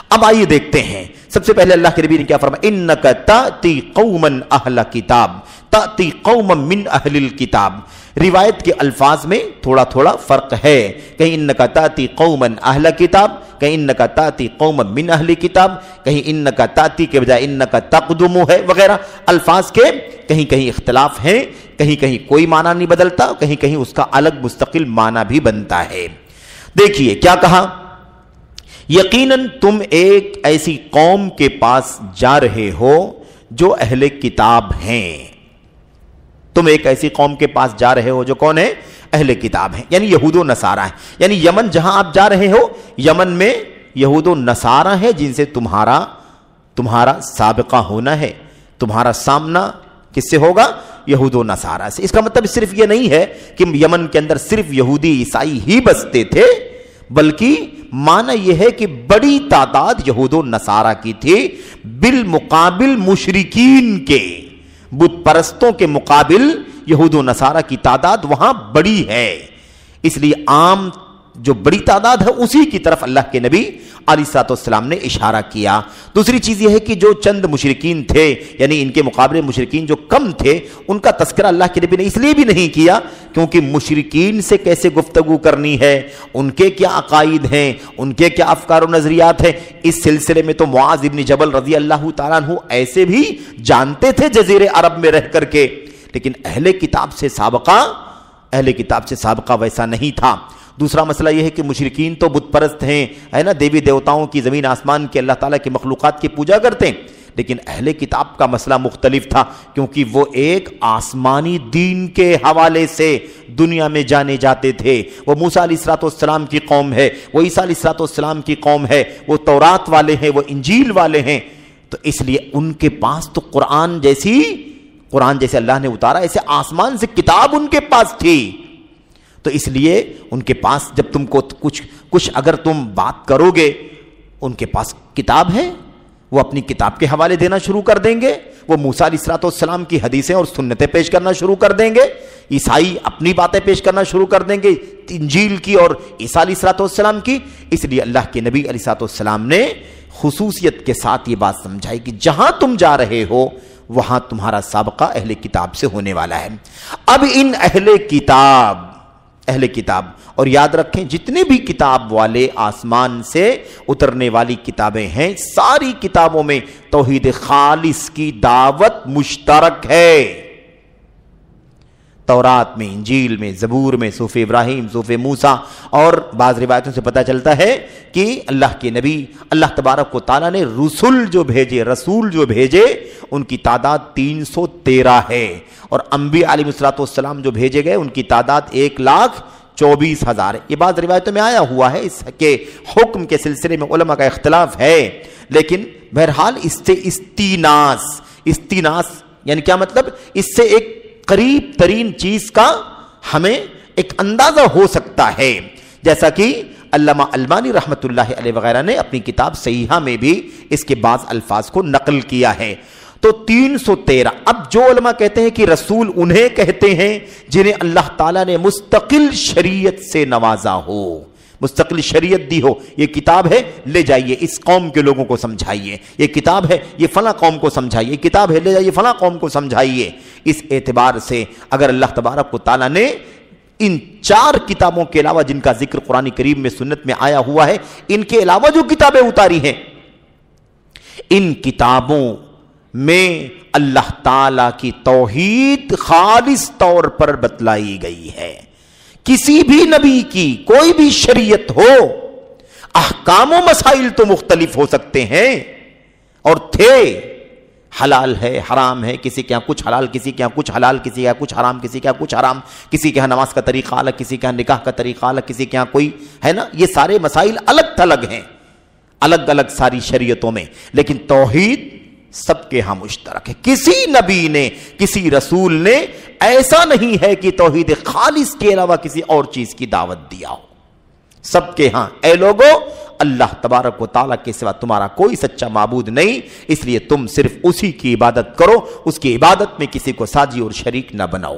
اب آئیے دیکھتے ہیں، سب سے پہلے اللہ کے نبی نے کیا فرمایا، انک تأتی قوما اہل کتاب، تأتی قوما من اہل الکتاب۔ روایت کے الفاظ میں تھوڑا تھوڑا فرق ہے، کہیں انک تأتی قوما اہل کتاب، کہیں انک تأتی قوما من اہل کتاب، کہیں انک تأتی کے بجائے انک تقدم ہے، وغیرہ الفاظ کے کہیں کہیں اختلاف ہیں، کہیں کہیں کوئی معنی نہیں بدلتا، کہیں کہیں اس کا الگ مستقل معنی بھی بنتا ہے۔ دیکھیے کیا کہا، یقیناً تم ایک ایسی قوم کے پاس جا رہے ہو جو اہل کتاب ہیں، تم ایک ایسی قوم کے پاس جا رہے ہو جو کون ہے، اہل کتاب ہیں، یعنی یہود و نصارہ ہیں، یعنی یمن جہاں آپ جا رہے ہو یمن میں یہود و نصارہ ہیں جن سے تمہارا سابقہ ہونا ہے، تمہارا سامنا کس سے ہوگا، یہود و نصارہ سے۔ اس کا مطلب صرف یہ نہیں ہے کہ یمن کے اندر صرف یہودی عیسائی ہی بستے تھے، بلکہ معنی یہ ہے کہ بڑی تعداد یہود و نصارہ کی تھی، بالمقابل مشرکین کے، بت پرستوں کے مقابل یہود و نصارہ کی تعداد وہاں بڑی ہے، اس لیے عام جو بڑی تعداد ہے اسی کی طرف اللہ کے نبی علیہ الصلوۃ والسلام نے اشارہ کیا۔ دوسری چیز یہ ہے کہ جو چند مشرکین تھے، یعنی ان کے مقابلے مشرکین جو کم تھے، ان کا تذکرہ اللہ کے نبی نے اس لیے بھی نہیں کیا کیونکہ مشرکین سے کیسے گفتگو کرنی ہے، ان کے کیا عقائد ہیں، ان کے کیا افکار و نظریات ہیں، اس سلسلے میں تو معاذ ابن جبل رضی اللہ تعالیٰ عنہ ایسے بھی جانتے تھے جزیرے عرب میں رہ کر کے، لیکن اہل کتاب سے سابقہ ویسا نہیں تھا۔ دوسرا مسئلہ یہ ہے کہ مشرکین تو بت پرست ہیں، ہے نا، دیوی دیوتاؤں کی، زمین آسمان کے اللہ تعالیٰ کی مخلوقات کی پوجا کرتے ہیں، لیکن اہل کتاب کا مسئلہ مختلف تھا کیونکہ وہ ایک آسمانی دین کے حوالے سے دنیا میں جانے جاتے تھے۔ وہ موسیٰ علیہ الصلوۃ والسلام کی قوم ہے، وہ عیسیٰ علیہ الصلوۃ والسلام کی قوم ہے، وہ تورات والے ہیں، وہ انجیل والے ہیں، تو اس لیے ان کے پاس تو قرآن جیسے اللہ نے اتارا ایسے آسمان سے کتاب ان کے پاس تھی، تو اس لیے ان کے پاس جب تم کو کچھ اگر تم بات کرو گے، ان کے پاس کتاب ہے، وہ اپنی کتاب کے حوالے دینا شروع کر دیں گے، وہ موسیٰ علیہ الصلوۃ والسلام کی حدیثیں اور سنتیں پیش کرنا شروع کر دیں گے، عیسائی اپنی باتیں پیش کرنا شروع کر دیں گے انجیل کی اور عیسیٰ علیہ الصلوۃ والسلام کی۔ اس لیے اللہ کے نبی علیہ الصلوۃ والسلام نے خصوصیت کے ساتھ یہ بات سمجھائی کہ جہاں تم جا رہے ہو وہاں تمہارا سابقہ اہل کتاب سے ہونے والا ہے۔ اب ان اہل کتاب اور یاد رکھیں جتنے بھی کتاب والے آسمان سے اترنے والی کتابیں ہیں، ساری کتابوں میں توحید خالص کی دعوت مشترک ہے، تورات میں، انجیل میں، زبور میں، صحف ابراہیم، صحف موسیٰ، اور بعض روایتوں سے پتہ چلتا ہے کہ اللہ کے نبی اللہ تبارک و تعالیٰ نے رسول جو بھیجے ان کی تعداد 313 ہے، اور انبیاء علیہ الصلوۃ والسلام جو بھیجے گئے ان کی تعداد 1,24,000 ہے۔ یہ بعض روایتوں میں آیا ہوا ہے، اس کے حکم کے سلسلے میں علماء کا اختلاف ہے، لیکن بہرحال اس سے استیناس یعنی کیا مطلب، اس سے ایک قریب ترین چیز کا ہمیں ایک اندازہ ہو سکتا ہے، جیسا کہ علامہ البانی رحمۃ اللہ علیہ وغیرہ نے اپنی کتاب صحیحہ میں بھی اس کے بعض الفاظ کو نقل کیا ہے۔ تو 313، اب جو علماء کہتے ہیں کہ رسول انہیں کہتے ہیں جنہیں اللہ تعالیٰ نے مستقل شریعت سے نوازا ہو، مستقل شریعت دی ہو، یہ کتاب ہے لے جائیے اس قوم کے لوگوں کو سمجھائیے، یہ کتاب ہے یہ فلاں قوم کو سمجھائیے، یہ کتاب ہے لے جائیے فلاں قوم کو سمجھائیے۔ اس اعتبار سے اگر اللہ تبارک و تعالیٰ نے ان 4 کتابوں کے علاوہ جن کا ذکر قرآن کریم میں سنت میں آیا ہوا ہے، ان کے علاوہ جو کتابیں اتاری ہیں، ان کتابوں میں اللہ تعالیٰ کی توحید خالص طور پر بتلائی گئی ہے۔ کسی بھی نبی کی کوئی بھی شریعت ہو، احکام و مسائل تو مختلف ہو سکتے ہیں اور تھے، حلال ہے حرام ہے، کسی کے یہاں کچھ حلال، کسی کے یہاں کچھ حلال، کسی کے یہاں کچھ حرام، کسی کے یہاں کچھ حرام، کسی کے یہاں نماز کا طریقہ الگ، کسی کے یہاں نکاح کا طریقہ الگ، کسی کے یہاں کوئی ہے نا، یہ سارے مسائل الگ تھلگ ہیں الگ الگ ساری شریعتوں میں، لیکن توحید سب کے ہاں مشترک ہے۔ کسی نبی نے، کسی رسول نے ایسا نہیں ہے کہ توحید خالص کے علاوہ کسی اور چیز کی دعوت دیا ہو۔ سب کے ہاں اے لوگو اللہ تبارک و تعالیٰ کے سوا تمہارا کوئی سچا معبود نہیں، اس لیے تم صرف اسی کی عبادت کرو، اس کی عبادت میں کسی کو ساجی اور شریک نہ بناؤ۔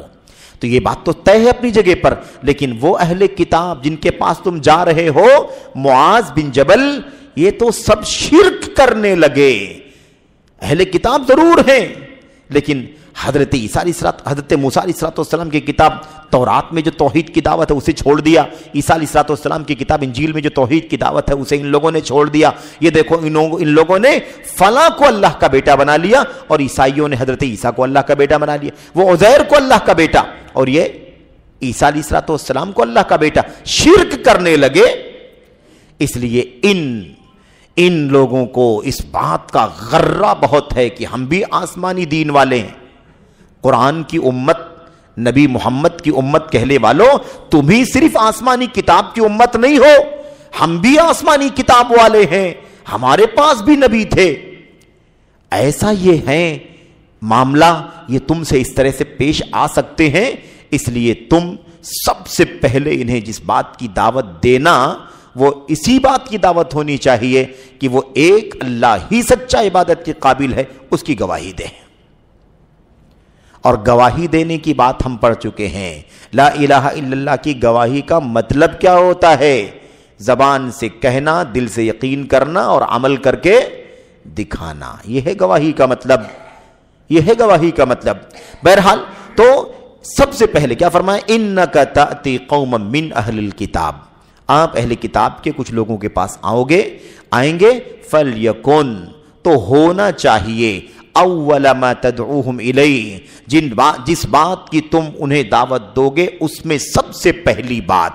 تو یہ بات تو طے ہے اپنی جگہ پر، لیکن وہ اہل کتاب جن کے پاس تم جا رہے ہو، معاذ بن جبل، یہ تو سب شرک کرنے لگے۔ اہل کتاب ضرور ہیں، لیکن حضرت موسیٰ علیہ السلام کی کتاب تورات میں جو توحید کی دعوت ہے اسے چھوڑ دیا، عیسیٰ علیہ السلام کی کتاب انجیل میں جو توحید کی دعوت ہے اسے ان لوگوں نے چھوڑ دیا۔ یہ دیکھو ان لوگوں نے فلاں کو اللہ کا بیٹا بنا لیا، اور عیسائیوں نے حضرت عیسیٰ کو اللہ کا بیٹا بنا لیا، وہ عزیر کو اللہ کا بیٹا اور یہ عیسیٰ علیہ السلام کو اللہ کا بیٹا، شرک کرنے لگے۔ اس لیے ان لوگوں کو اس بات کا غرہ بہت ہے کہ ہم بھی آسمانی دین والے ہیں۔ قرآن کی امت، نبی محمد کی امت کہنے والوں، تم ہی صرف آسمانی کتاب کی امت نہیں ہو، ہم بھی آسمانی کتاب والے ہیں، ہمارے پاس بھی نبی تھے۔ ایسا یہ ہے معاملہ، یہ تم سے اس طرح سے پیش آ سکتے ہیں، اس لیے تم سب سے پہلے انہیں جس بات کی دعوت دینا، وہ اسی بات کی دعوت ہونی چاہیے کہ وہ ایک اللہ ہی سچا عبادت کے قابل ہے، اس کی گواہی دیں۔ اور گواہی دینے کی بات ہم پڑھ چکے ہیں۔ لا الہ الا اللہ کی گواہی کا مطلب کیا ہوتا ہے؟ زبان سے کہنا، دل سے یقین کرنا اور عمل کر کے دکھانا، یہ ہے گواہی کا مطلب، یہ ہے گواہی کا مطلب۔ بہرحال تو سب سے پہلے کیا فرمایا؟ انک تأتی قوما من اہل الکتاب، آپ اہل کتاب کے کچھ لوگوں کے پاس آئیں گے، فلیکن، تو ہونا چاہیے، اول ما تدعوہم الیہ، جس بات کی تم انہیں دعوت دو گے اس میں سب سے پہلی بات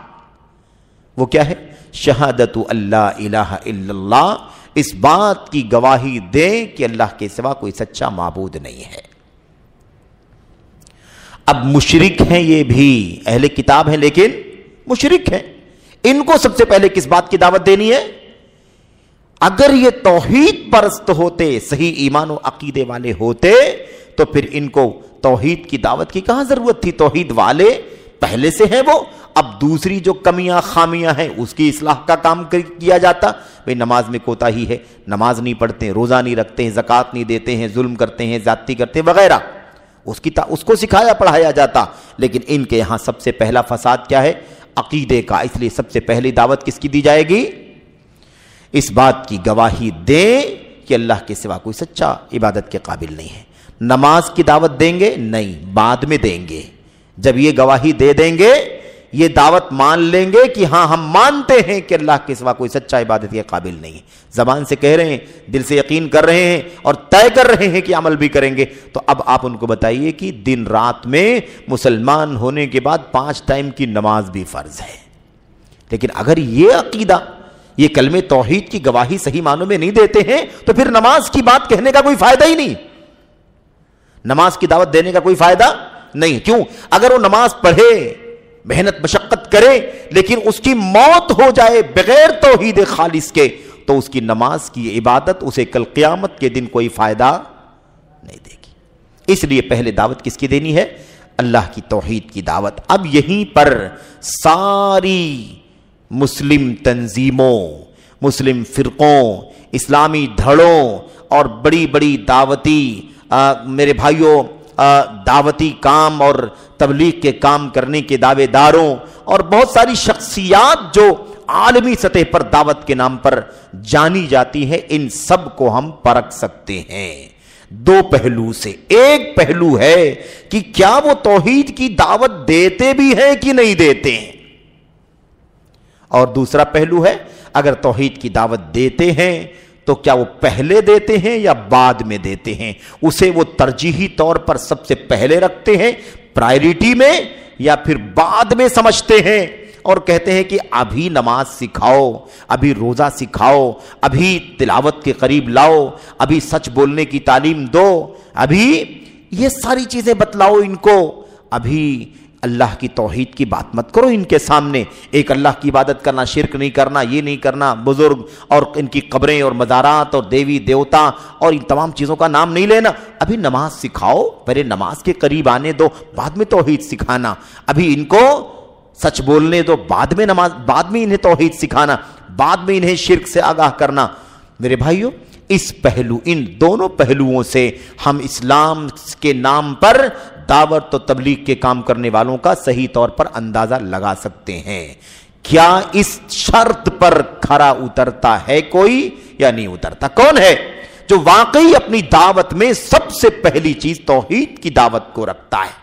وہ کیا ہے؟ شہادت اللہ الہ الا اللہ، اس بات کی گواہی دیں کہ اللہ کے سوا کوئی سچا معبود نہیں ہے۔ اب مشرک ہیں، یہ بھی اہل کتاب ہیں لیکن مشرک ہیں، ان کو سب سے پہلے کس بات کی دعوت دینی ہے؟ اگر یہ توحید پرست ہوتے، صحیح ایمان و عقیدے والے ہوتے، تو پھر ان کو توحید کی دعوت کی کہاں ضرورت تھی؟ توحید والے پہلے سے ہیں وہ، اب دوسری جو کمیاں خامیاں ہیں اس کی اصلاح کا کام کیا جاتا۔ بھئی نماز میں کوتاہی ہے، نماز نہیں پڑھتے ہیں، روزہ نہیں رکھتے ہیں، زکوٰۃ نہیں دیتے ہیں، ظلم کرتے ہیں، زیادتی کرتے ہیں وغیرہ، اس کو سکھایا پڑھایا جاتا۔ لیکن ان کے یہاں سب سے پہلا فساد کیا ہے؟ عقیدے کا۔ اس لیے سب سے پہلی دعوت کس کی دی جائے گی؟ اس بات کی گواہی دیں کہ اللہ کے سوا کوئی سچا عبادت کے قابل نہیں ہے۔ نماز کی دعوت دیں گے؟ نہیں، بعد میں دیں گے۔ جب یہ گواہی دے دیں گے، یہ دعوت مان لیں گے کہ ہاں ہم مانتے ہیں کہ اللہ کے سوا کوئی سچا عبادت کے قابل نہیں ہے، زبان سے کہہ رہے ہیں، دل سے یقین کر رہے ہیں اور طے کر رہے ہیں کہ عمل بھی کریں گے، تو اب آپ ان کو بتائیے کہ دن رات میں مسلمان ہونے کے بعد 5 ٹائم کی نماز بھی فرض ہے۔ لیکن اگر یہ عقیدہ، یہ کلمہ توحید کی گواہی صحیح معنوں میں نہیں دیتے ہیں تو پھر نماز کی بات کہنے کا کوئی فائدہ ہی نہیں، نماز کی دعوت دینے کا کوئی فائدہ نہیں۔ کیوں؟ اگر وہ نماز پڑھے، محنت مشقت کرے، لیکن اس کی موت ہو جائے بغیر توحید خالص کے، تو اس کی نماز کی عبادت اسے کل قیامت کے دن کوئی فائدہ نہیں دے گی۔ اس لیے پہلے دعوت کس کی دینی ہے؟ اللہ کی توحید کی دعوت. اب یہیں پر ساری مسلم تنظیموں، مسلم فرقوں، اسلامی دھڑوں اور بڑی بڑی دعوتی میرے بھائیوں دعوتی کام اور تبلیغ کے کام کرنے کے دعوے داروں اور بہت ساری شخصیات جو عالمی سطح پر دعوت کے نام پر جانی جاتی ہے، ان سب کو ہم پرکھ سکتے ہیں دو پہلو سے. ایک پہلو ہے کہ کیا وہ توحید کی دعوت دیتے بھی ہیں کہ نہیں دیتے ہیں، اور دوسرا پہلو ہے اگر توحید کی دعوت دیتے ہیں تو کیا وہ پہلے دیتے ہیں یا بعد میں دیتے ہیں، اسے وہ ترجیحی طور پر سب سے پہلے رکھتے ہیں پرائیورٹی میں، یا پھر بعد میں سمجھتے ہیں اور کہتے ہیں کہ ابھی نماز سکھاؤ، ابھی روزہ سکھاؤ، ابھی تلاوت کے قریب لاؤ، ابھی سچ بولنے کی تعلیم دو، ابھی یہ ساری چیزیں بتلاؤ ان کو، ابھی اللہ کی توحید کی بات مت کرو ان کے سامنے. ایک اللہ کی عبادت کرنا، شرک نہیں کرنا، یہ نہیں کرنا، بزرگ اور ان کی قبریں اور مزارات اور دیوی دیوتا اور ان تمام چیزوں کا نام نہیں لینا. ابھی نماز سکھاؤ، پہلے نماز کے قریب آنے دو، بعد میں توحید سکھانا. ابھی ان کو سچ بولنے دو، بعد میں نماز، بعد میں انہیں توحید سکھانا، بعد میں انہیں شرک سے آگاہ کرنا. میرے بھائیوں، اس پہلو، ان دونوں پہلوؤں سے ہم اسلام کے نام پر دعوت و تبلیغ کے کام کرنے والوں کا صحیح طور پر اندازہ لگا سکتے ہیں. کیا اس شرط پر کھرا اترتا ہے کوئی یا نہیں اترتا؟ کون ہے جو واقعی اپنی دعوت میں سب سے پہلی چیز توحید کی دعوت کو رکھتا ہے؟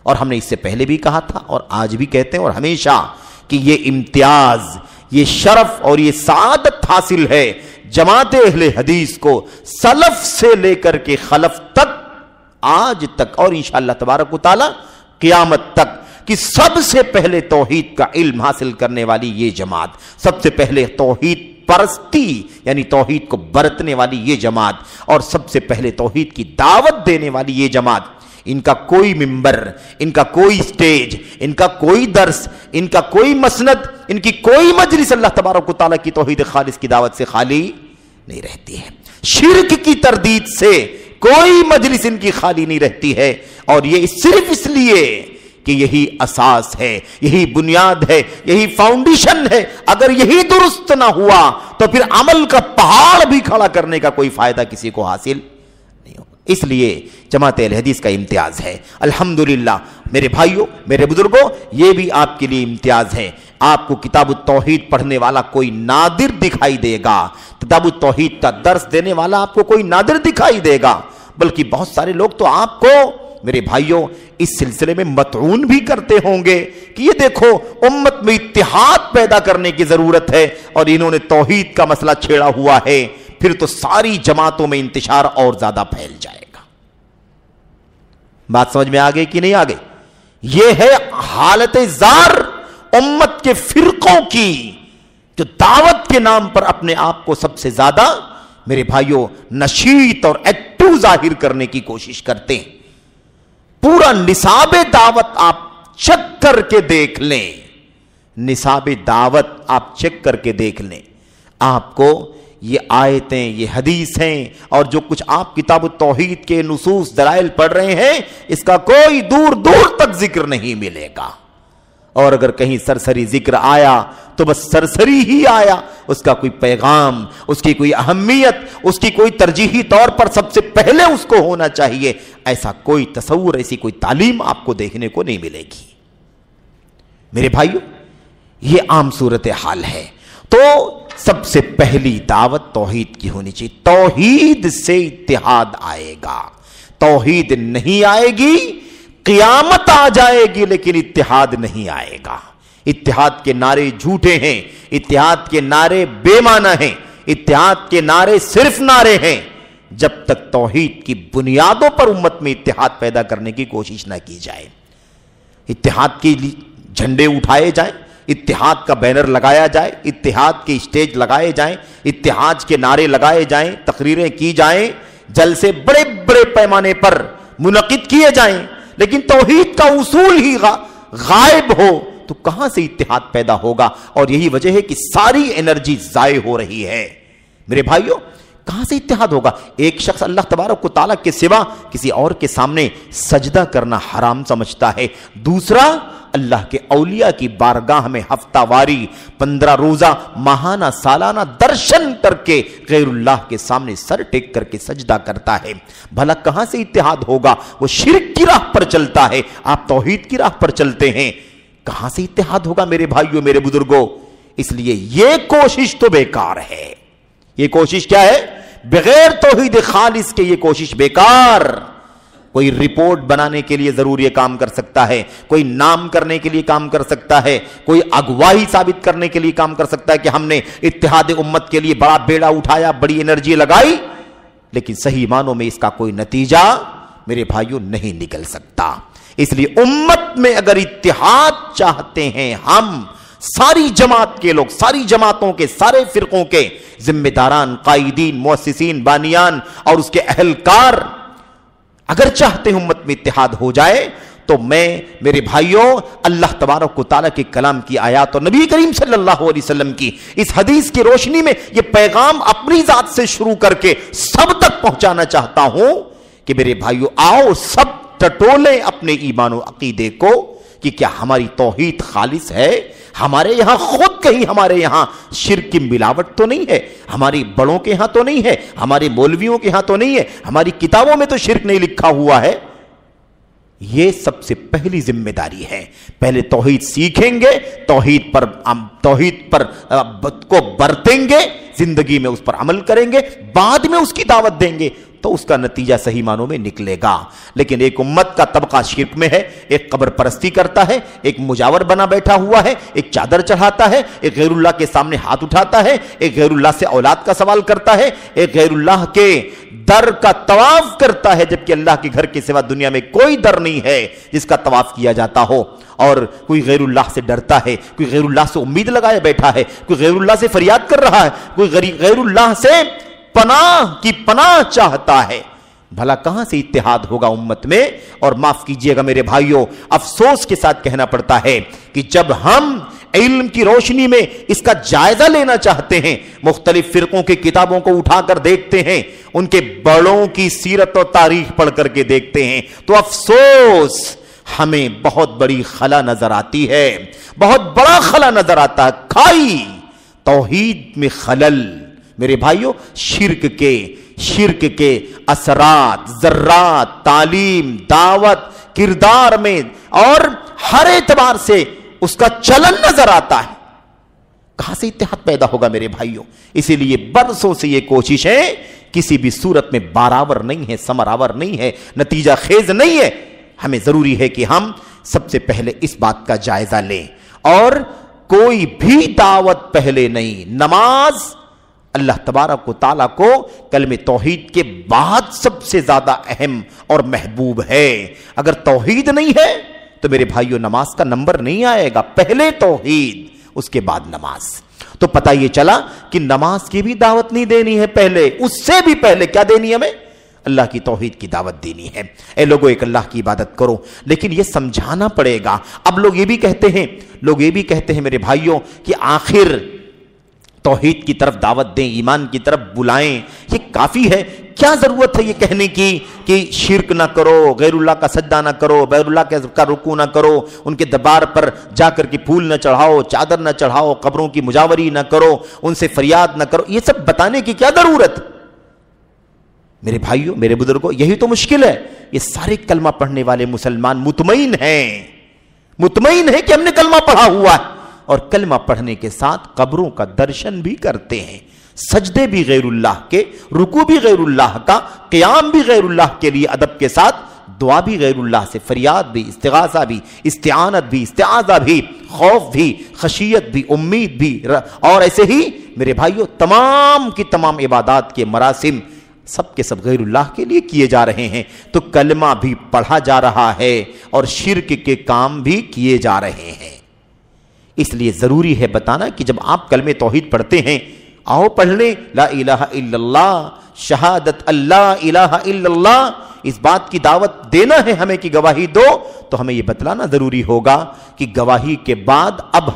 اور ہم نے اس سے پہلے بھی کہا تھا اور آج بھی کہتے ہیں اور ہمیشہ کہ یہ امتیاز، یہ شرف اور یہ سعادت حاصل ہے جماعت اہل حدیث کو سلف سے لے کر کے خلف تک، آج تک اور انشاءاللہ تبارک و تعالی قیامت تک، کہ سب سے پہلے توحید کا علم حاصل کرنے والی یہ جماعت، سب سے پہلے توحید پرستی یعنی توحید کو برتنے والی یہ جماعت، اور سب سے پہلے توحید کی دعوت دینے والی یہ جماعت، ان کا کوئی ممبر، ان کا کوئی سٹیج، ان کا کوئی درس، ان کا کوئی مسند، ان کی کوئی مجلس اللہ تبارک و تعالیٰ کی توحید خالص کی دعوت سے خالی نہیں رہتی ہے. شرک کی تردید سے کوئی مجلس ان کی خالی نہیں رہتی ہے، اور یہ صرف اس لیے کہ یہی اساس ہے، یہی بنیاد ہے، یہی فاؤنڈیشن ہے. اگر یہی درست نہ ہوا تو پھر عمل کا پہاڑ بھی کھڑا کرنے کا کوئی فائدہ کسی کو حاصل نہیں ہوگا. اس لیے جماعت اہل حدیث کا امتیاز ہے. الحمدللہ میرے بھائیوں، میرے بزرگوں، یہ بھی آپ کے لیے امتیاز ہے. آپ کو کتاب التوحید پڑھنے والا کوئی نادر دکھائی دے گا، کتاب التوحید کا درس دینے والا آپ کو کوئی نادر دکھائی دے گا، بلکہ بہت سارے لوگ تو آپ کو میرے بھائیوں اس سلسلے میں مطعون بھی کرتے ہوں گے کہ یہ دیکھو امت میں اتحاد پیدا کرنے کی ضرورت ہے اور انہوں نے توحید کا مسئلہ چھیڑا ہوا ہے، پھر تو ساری جماعتوں میں انتشار اور زیادہ پھیل جائے گا. بات سمجھ میں آ گئی کہ نہیں آ گئی؟ یہ ہے حالت زار امت کے فرقوں کی، جو دعوت کے نام پر اپنے آپ کو سب سے زیادہ میرے بھائیوں نشیط اور ایکٹیو ظاہر کرنے کی کوشش کرتے ہیں. پورا نصاب دعوت آپ چیک کر کے دیکھ لیں، نصاب دعوت آپ چیک کر کے دیکھ لیں، آپ کو یہ آیتیں، یہ حدیثیں اور جو کچھ آپ کتاب التوحید کے نصوص دلائل پڑھ رہے ہیں، اس کا کوئی دور دور تک ذکر نہیں ملے گا. اور اگر کہیں سرسری ذکر آیا تو بس سرسری ہی آیا، اس کا کوئی پیغام، اس کی کوئی اہمیت، اس کی کوئی ترجیحی طور پر سب سے پہلے اس کو ہونا چاہیے، ایسا کوئی تصور، ایسی کوئی تعلیم آپ کو دیکھنے کو نہیں ملے گی. میرے بھائیو، یہ عام صورتحال ہے. تو سب سے پہلی دعوت توحید کی ہونی چاہیے. توحید سے اتحاد آئے گا. توحید نہیں آئے گی، قیامت آ جائے گی لیکن اتحاد نہیں آئے گا. اتحاد کے نعرے جھوٹے ہیں، اتحاد کے نعرے بے معنی ہیں، اتحاد کے نعرے صرف نعرے ہیں. جب تک توحید کی بنیادوں پر امت میں اتحاد پیدا کرنے کی کوشش نہ کی جائے، اتحاد کے جھنڈے اٹھائے جائیں، اتحاد کا بینر لگایا جائے، اتحاد کے اسٹیج لگائے جائیں، اتحاد کے نعرے لگائے جائیں، تقریریں کی جائیں، جلسے بڑے بڑے پیمانے پر منعقد کیے جائیں، لیکن توحید کا اصول ہی غائب ہو تو کہاں سے اتحاد پیدا ہوگا؟ اور یہی وجہ ہے کہ ساری انرجی ضائع ہو رہی ہے. میرے بھائیوں، کہاں سے اتحاد ہوگا؟ ایک شخص اللہ تبارک و تعالیٰ کے سوا کسی اور کے سامنے سجدہ کرنا حرام سمجھتا ہے، دوسرا اللہ کے اولیاء کی بارگاہ میں ہفتہ واری 15 روزہ ماہانہ سالانہ درشن کر کے غیر اللہ کے سامنے سر ٹیک کر کے سجدہ کرتا ہے۔ بھلا کہاں سے اتحاد ہوگا؟ وہ شرک کی راہ پر چلتا ہے، آپ توحید کی راہ پر چلتے ہیں، کہاں سے اتحاد ہوگا میرے بھائیوں میرے بزرگوں؟ اس لیے یہ کوشش تو بیکار ہے۔ یہ کوشش کیا ہے؟ بغیر توحید خالص کے یہ کوشش بیکار۔ کوئی رپورٹ بنانے کے لیے ضرور یہ کام کر سکتا ہے، کوئی نام کرنے کے لیے کام کر سکتا ہے، کوئی اگوائی ثابت کرنے کے لیے کام کر سکتا ہے کہ ہم نے اتحاد امت کے لیے بڑا بیڑا اٹھایا، بڑی انرجی لگائی، لیکن صحیح معنوں میں اس کا کوئی نتیجہ میرے بھائیوں نہیں نکل سکتا۔ اس لیے امت میں اگر اتحاد چاہتے ہیں ہم، ساری جماعت کے لوگ، ساری جماعتوں کے، سارے فرقوں کے ذمہ داران، قائدین، مؤسسین، بانیان اور اس کے اہلکار اگر چاہتے ہیں امت میں اتحاد ہو جائے، تو میں میرے بھائیوں اللہ تبارک و تعالیٰ کے کلام کی آیات اور نبی کریم صلی اللہ علیہ وسلم کی اس حدیث کی روشنی میں یہ پیغام اپنی ذات سے شروع کر کے سب تک پہنچانا چاہتا ہوں کہ میرے بھائیوں آؤ سب ٹٹولیں اپنے ایمان و عقیدے کو کہ کیا ہماری توحید خالص ہے؟ ہمارے یہاں خود کہیں ہمارے یہاں شرک کی ملاوٹ تو نہیں ہے، ہماری بڑوں کے ہاں تو نہیں ہے، ہمارے مولویوں کے ہاں تو نہیں ہے، ہماری کتابوں میں تو شرک نہیں لکھا ہوا ہے۔ یہ سب سے پہلی ذمہ داری ہے۔ پہلے توحید سیکھیں گے، توحید پر کو برتیں گے، زندگی میں اس پر عمل کریں گے، بعد میں اس کی دعوت دیں گے تو اس کا نتیجہ صحیح معنوں میں نکلے گا۔ لیکن ایک امت کا طبقہ شرک میں ہے، ایک قبر پرستی کرتا ہے، ایک مجاور بنا بیٹھا ہوا ہے، ایک چادر چڑھاتا ہے، ایک غیر اللہ کے سامنے ہاتھ اٹھاتا ہے، ایک غیر اللہ سے اولاد کا سوال کرتا ہے، ایک غیر اللہ کے در کا طواف کرتا ہے، جبکہ اللہ کے گھر کے سوا دنیا میں کوئی در نہیں ہے جس کا طواف کیا جاتا ہو، اور کوئی غیر اللہ سے ڈرتا ہے، کوئی غیر اللہ سے امید لگائے بیٹھا ہے، کوئی غیر اللہ سے فریاد کر رہا ہے، کوئی غیر اللہ سے پناہ چاہتا ہے۔ بھلا کہاں سے اتحاد ہوگا امت میں؟ اور معاف کیجئے گا میرے بھائیوں، افسوس کے ساتھ کہنا پڑتا ہے کہ جب ہم علم کی روشنی میں اس کا جائزہ لینا چاہتے ہیں، مختلف فرقوں کی کتابوں کو اٹھا کر دیکھتے ہیں، ان کے بڑوں کی سیرت و تاریخ پڑھ کر کے دیکھتے ہیں، تو افسوس ہمیں بہت بڑی خلا نظر آتی ہے، بہت بڑا خلا نظر آتا ہے۔ کھائی توحید میں خلل میرے بھائیوں، شرک کے اثرات، ذرات، تعلیم، دعوت، کردار میں اور ہر اعتبار سے اس کا چلن نظر آتا ہے۔ کہاں سے اتحاد پیدا ہوگا میرے بھائیوں؟ اسی لیے برسوں سے یہ کوششیں کسی بھی صورت میں بارآور نہیں ہے، ثمرآور نہیں ہے، نتیجہ خیز نہیں ہے۔ ہمیں ضروری ہے کہ ہم سب سے پہلے اس بات کا جائزہ لیں، اور کوئی بھی دعوت پہلے نہیں۔ نماز اللہ تبارک و تعالیٰ کو کلمہ توحید کے بعد سب سے زیادہ اہم اور محبوب ہے۔ اگر توحید نہیں ہے تو میرے بھائیوں نماز کا نمبر نہیں آئے گا، پہلے توحید اس کے بعد نماز۔ تو پتہ یہ چلا کہ نماز کی بھی دعوت نہیں دینی ہے، پہلے اس سے بھی پہلے کیا دینی ہے ہمیں؟ اللہ کی توحید کی دعوت دینی ہے۔ اے لوگوں ایک اللہ کی عبادت کرو، لیکن یہ سمجھانا پڑے گا۔ اب لوگ یہ بھی کہتے ہیں میرے بھائیوں کہ آخر توحید کی طرف دعوت دیں، ایمان کی طرف بلائیں، یہ کافی ہے؟ کیا ضرورت ہے یہ کہنے کی کہ شرک نہ کرو، غیر اللہ کا سجدہ نہ کرو، غیر اللہ کا رکوع نہ کرو، ان کے دربار پر جا کر کے پھول نہ چڑھاؤ، چادر نہ چڑھاؤ، قبروں کی مجاوری نہ کرو، ان سے فریاد نہ کرو؟ یہ سب بتانے کی کیا ضرورت؟ میرے بھائیوں میرے بزرگوں، یہی تو مشکل ہے۔ یہ سارے کلمہ پڑھنے والے مسلمان مطمئن ہیں کہ ہم نے کلمہ پڑھا ہوا ہے، اور کلمہ پڑھنے کے ساتھ قبروں کا درشن بھی کرتے ہیں، سجدے بھی غیر اللہ کے، رکوع بھی غیر اللہ کا، قیام بھی غیر اللہ کے لیے ادب کے ساتھ، دعا بھی غیر اللہ سے، فریاد بھی، استغاثہ بھی، استعانت بھی، استعاذہ بھی، خوف بھی، خشیت بھی، امید بھی، اور ایسے ہی میرے بھائیوں تمام کی تمام عبادات کے مراسم سب کے سب غیر اللہ کے لیے کیے جا رہے ہیں۔ تو کلمہ بھی پڑھا جا رہا ہے اور شرک کے کام بھی کیے جا رہے ہیں۔ اس لیے ضروری ہے بتانا کہ جب آپ کلمہ توحید پڑھتے ہیں، آؤ پڑھ لیں لا الہ الا اللہ، شہادت اللہ الہ الا اللہ، اس بات کی دعوت دینا ہے ہمیں کہ گواہی دو، تو ہمیں یہ بتلانا ضروری ہوگا کہ گواہی کے بعد اب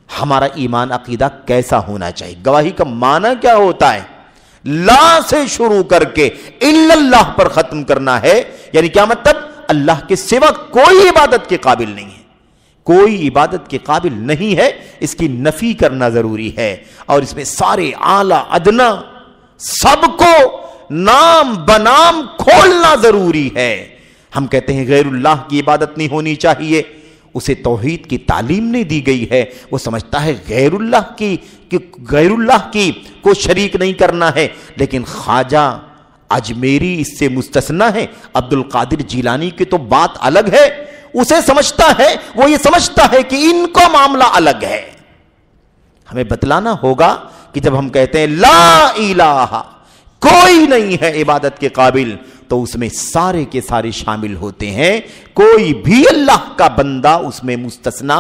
ہمارا ایمان عقیدہ کیسا ہونا چاہیے، گواہی کا معنی کیا ہوتا ہے، لا سے شروع کر کے الا اللہ پر ختم کرنا ہے، یعنی کیا مطلب؟ اللہ کے سوا کوئی عبادت کے قابل نہیں ہے، کوئی عبادت کے قابل نہیں ہے، اس کی نفی کرنا ضروری ہے، اور اس میں سارے اعلی ادنا سب کو نام بنام کھولنا ضروری ہے۔ ہم کہتے ہیں غیر اللہ کی عبادت نہیں ہونی چاہیے، اسے توحید کی تعلیم نہیں دی گئی ہے، وہ سمجھتا ہے غیر اللہ کی کو شریک نہیں کرنا ہے، لیکن خواجہ اجمیری اس سے مستثنا ہے، عبد القادر جیلانی کی تو بات الگ ہے، اسے سمجھتا ہے، وہ یہ سمجھتا ہے کہ ان کا معاملہ الگ ہے۔ ہمیں بتلانا ہوگا کہ جب ہم کہتے ہیں لا الہ، کوئی نہیں ہے عبادت کے قابل، تو اس میں سارے کے سارے شامل ہوتے ہیں، کوئی بھی اللہ کا بندہ اس میں مستثنا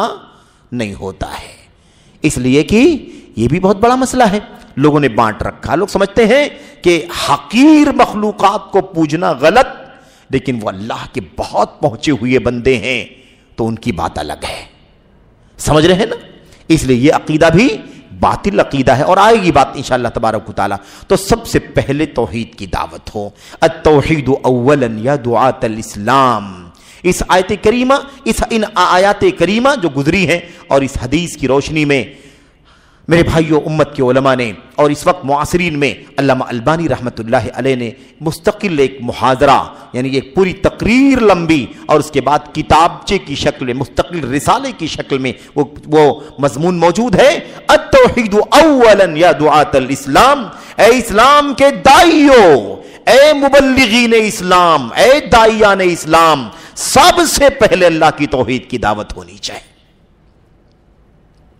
نہیں ہوتا ہے۔ اس لیے کہ یہ بھی بہت بڑا مسئلہ ہے، لوگوں نے بانٹ رکھا، لوگ سمجھتے ہیں کہ حقیر مخلوقات کو پوجنا غلط، لیکن وہ اللہ کے بہت پہنچے ہوئے بندے ہیں تو ان کی بات الگ ہے، سمجھ رہے ہیں نا؟ اس لیے یہ عقیدہ بھی باطل عقیدہ ہے، اور آئے گی بات انشاءاللہ تبارک و تعالی۔ تو سب سے پہلے توحید کی دعوت ہو، التوحید اولا یا دعاۃ الاسلام۔ اس آیت کریمہ، ان آیات کریمہ جو گزری ہیں اور اس حدیث کی روشنی میں میرے بھائیوں امت کے علماء نے اور اس وقت معاصرین میں علامہ البانی رحمۃ اللہ علیہ نے مستقل ایک محاضرہ، یعنی ایک پوری تقریر لمبی اور اس کے بعد کتابچے کی شکل میں، مستقل رسالے کی شکل میں وہ مضمون موجود ہے، التوحید اولا یا دعاۃ الاسلام۔ اے اسلام کے داعیوں، اے مبلغین اسلام، اے داعیان اسلام، سب سے پہلے اللہ کی توحید کی دعوت ہونی چاہیے۔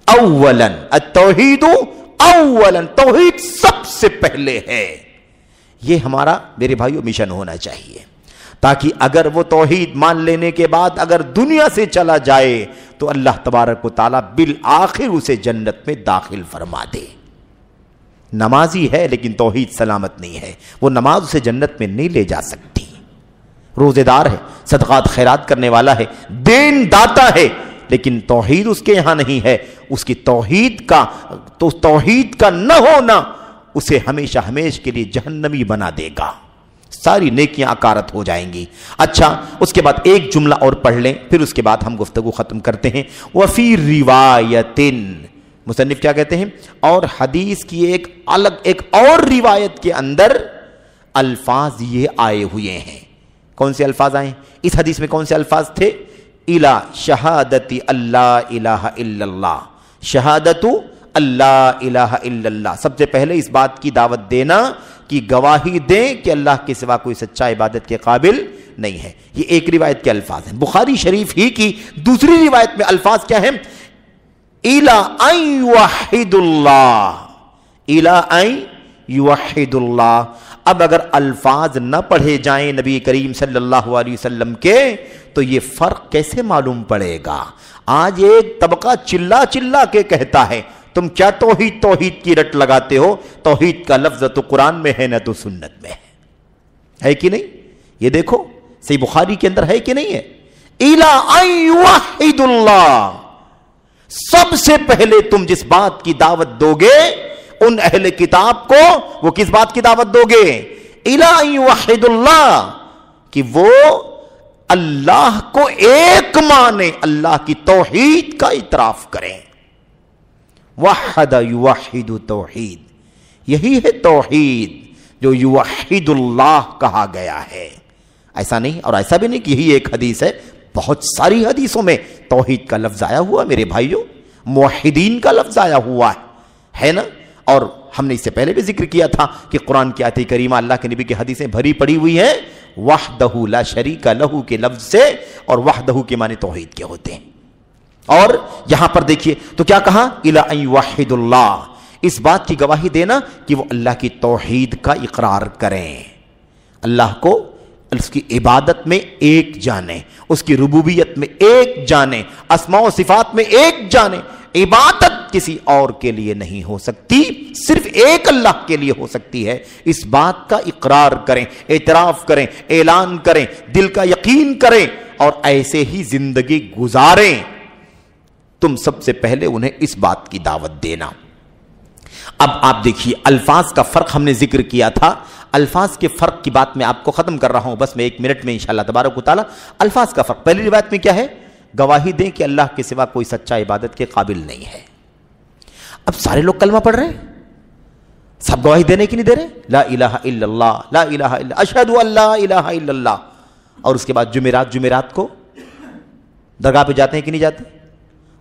اولا التوحید اولا، توحید سب سے پہلے ہے، یہ ہمارا میرے بھائیوں مشن ہونا چاہیے، تاکہ اگر وہ توحید مان لینے کے بعد اگر دنیا سے چلا جائے تو اللہ تبارک و تعالیٰ بالآخر اسے جنت میں داخل فرما دے۔ نمازی ہے لیکن توحید سلامت نہیں ہے، وہ نماز اسے جنت میں نہیں لے جا سکتی۔ روزے دار ہے، صدقات خیرات کرنے والا ہے، دین داتا ہے، لیکن توحید اس کے یہاں نہیں ہے، اس کی توحید کا نہ ہونا اسے ہمیشہ ہمیشہ کے لیے جہنمی بنا دے گا، ساری نیکیاں اکارت ہو جائیں گی۔ اچھا، اس کے بعد ایک جملہ اور پڑھ لیں، پھر اس کے بعد ہم گفتگو ختم کرتے ہیں۔ وفی روایت، مصنف کیا کہتے ہیں؟ اور حدیث کی ایک اور روایت کے اندر الفاظ یہ آئے ہوئے ہیں۔ کون سے الفاظ آئے؟ اس حدیث میں کون سے الفاظ تھے؟ الہ شہادت اللہ الہ الا اللہ، شہادت اللہ الہ الا اللہ، سب سے پہلے اس بات کی دعوت دینا کہ گواہی دیں کہ اللہ کے سوا کوئی سچا عبادت کے قابل نہیں ہے۔ یہ ایک روایت کے الفاظ ہیں۔ بخاری شریف ہی کی دوسری روایت میں الفاظ کیا ہیں؟ الہ ان یوحد اللہ، الہ ان یوحد اللہ۔ اب اگر الفاظ نہ پڑھے جائیں نبی کریم صلی اللہ علیہ وسلم کے تو یہ فرق کیسے معلوم پڑے گا؟ آج ایک طبقہ چلا چلا کے کہتا ہے تم کیا توحید کی رٹ لگاتے ہو، توحید کا لفظ تو قرآن میں ہے نہ تو سنت میں ہے کہ نہیں؟ یہ دیکھو صحیح بخاری کے اندر ہے کہ نہیں ہے؟ الہ ان یوحد اللہ، سب سے پہلے تم جس بات کی دعوت دو گے ان اہل کتاب کو، وہ کس بات کی دعوت دو گے؟ الہ ان یوحد اللہ، کہ وہ اللہ کو ایک مانے، اللہ کی توحید کا اعتراف کریں۔ وحد یوحد توحید، یہی ہے توحید جو یوحد اللہ کہا گیا ہے۔ ایسا نہیں، اور ایسا بھی نہیں کہ یہی ایک حدیث ہے، بہت ساری حدیثوں میں توحید کا لفظ آیا ہوا میرے بھائیوں، موحدین کا لفظ آیا ہوا ہے نا؟ اور ہم نے اس سے پہلے بھی ذکر کیا تھا کہ قرآن کی آیت کریمہ اللہ کے نبی کی حدیثیں بھری پڑی ہوئی ہیں وحدہ لا شریک لہ کے لفظ سے، اور وحدہ کے معنی توحید کے ہوتے ہیں۔ اور یہاں پر دیکھیے تو کیا کہا؟ الہ ان یوحد اللہ، اس بات کی گواہی دینا کہ وہ اللہ کی توحید کا اقرار کریں، اللہ کو اس کی عبادت میں ایک جانیں، اس کی ربوبیت میں ایک جانیں، اسماء و صفات میں ایک جانیں۔ عبادت کسی اور کے لیے نہیں ہو سکتی، صرف ایک اللہ کے لیے ہو سکتی ہے، اس بات کا اقرار کریں، اعتراف کریں، اعلان کریں، دل کا یقین کریں اور ایسے ہی زندگی گزاریں۔ تم سب سے پہلے انہیں اس بات کی دعوت دینا۔ اب آپ دیکھیے الفاظ کا فرق ہم نے ذکر کیا تھا. الفاظ کے فرق کی بات میں آپ کو ختم کر رہا ہوں بس میں 1 منٹ میں انشاءاللہ تبارک و تعالی. الفاظ کا فرق پہلی روایت میں کیا ہے؟ گواہی دیں کہ اللہ کے سوا کوئی سچا عبادت کے قابل نہیں ہے. اب سارے لوگ کلمہ پڑھ رہے ہیں, سب گواہی دینے کی نہیں دے رہے؟ لا الہ الا اللہ, لا الہ الا اشہد ان لا الہ الا اللہ. اور اس کے بعد جمعرات کو درگاہ پہ جاتے ہیں کہ نہیں جاتے؟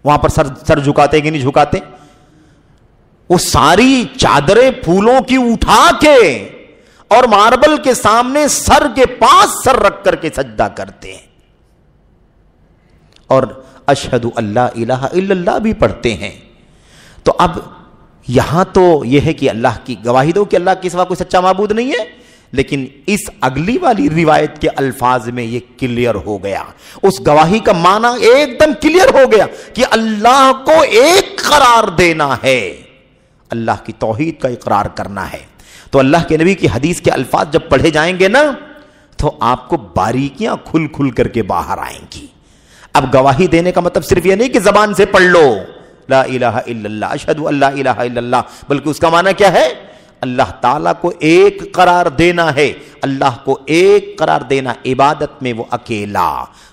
وہاں پر سر جھکاتے ہیں کہ نہیں جھکاتے؟ وہ ساری چادریں پھولوں کی اٹھا کے اور ماربل کے سامنے سر کے پاس سر رکھ کر کے سجدہ کرتے ہیں, اور اشہد ان لا الہ الا اللہ بھی پڑھتے ہیں. تو اب یہاں تو یہ ہے کہ اللہ کی گواہی دو کہ اللہ کے سوا کوئی سچا معبود نہیں ہے, لیکن اس اگلی والی روایت کے الفاظ میں یہ کلیئر ہو گیا, اس گواہی کا معنی ایک دم کلیئر ہو گیا کہ اللہ کو ایک قرار دینا ہے, اللہ کی توحید کا اقرار کرنا ہے. تو اللہ کے نبی کی حدیث کے الفاظ جب پڑھے جائیں گے نا تو آپ کو باریکیاں کھل کھل کر کے باہر آئیں گی. اب گواہی دینے کا مطلب صرف یہ نہیں کہ زبان سے پڑھ لو لا الہ الا اللہ اشہد ان لا الہ الا اللہ, بلکہ اس کا معنی کیا ہے؟ اللہ تعالیٰ کو ایک قرار دینا ہے, اللہ کو ایک قرار دینا, عبادت میں وہ اکیلا,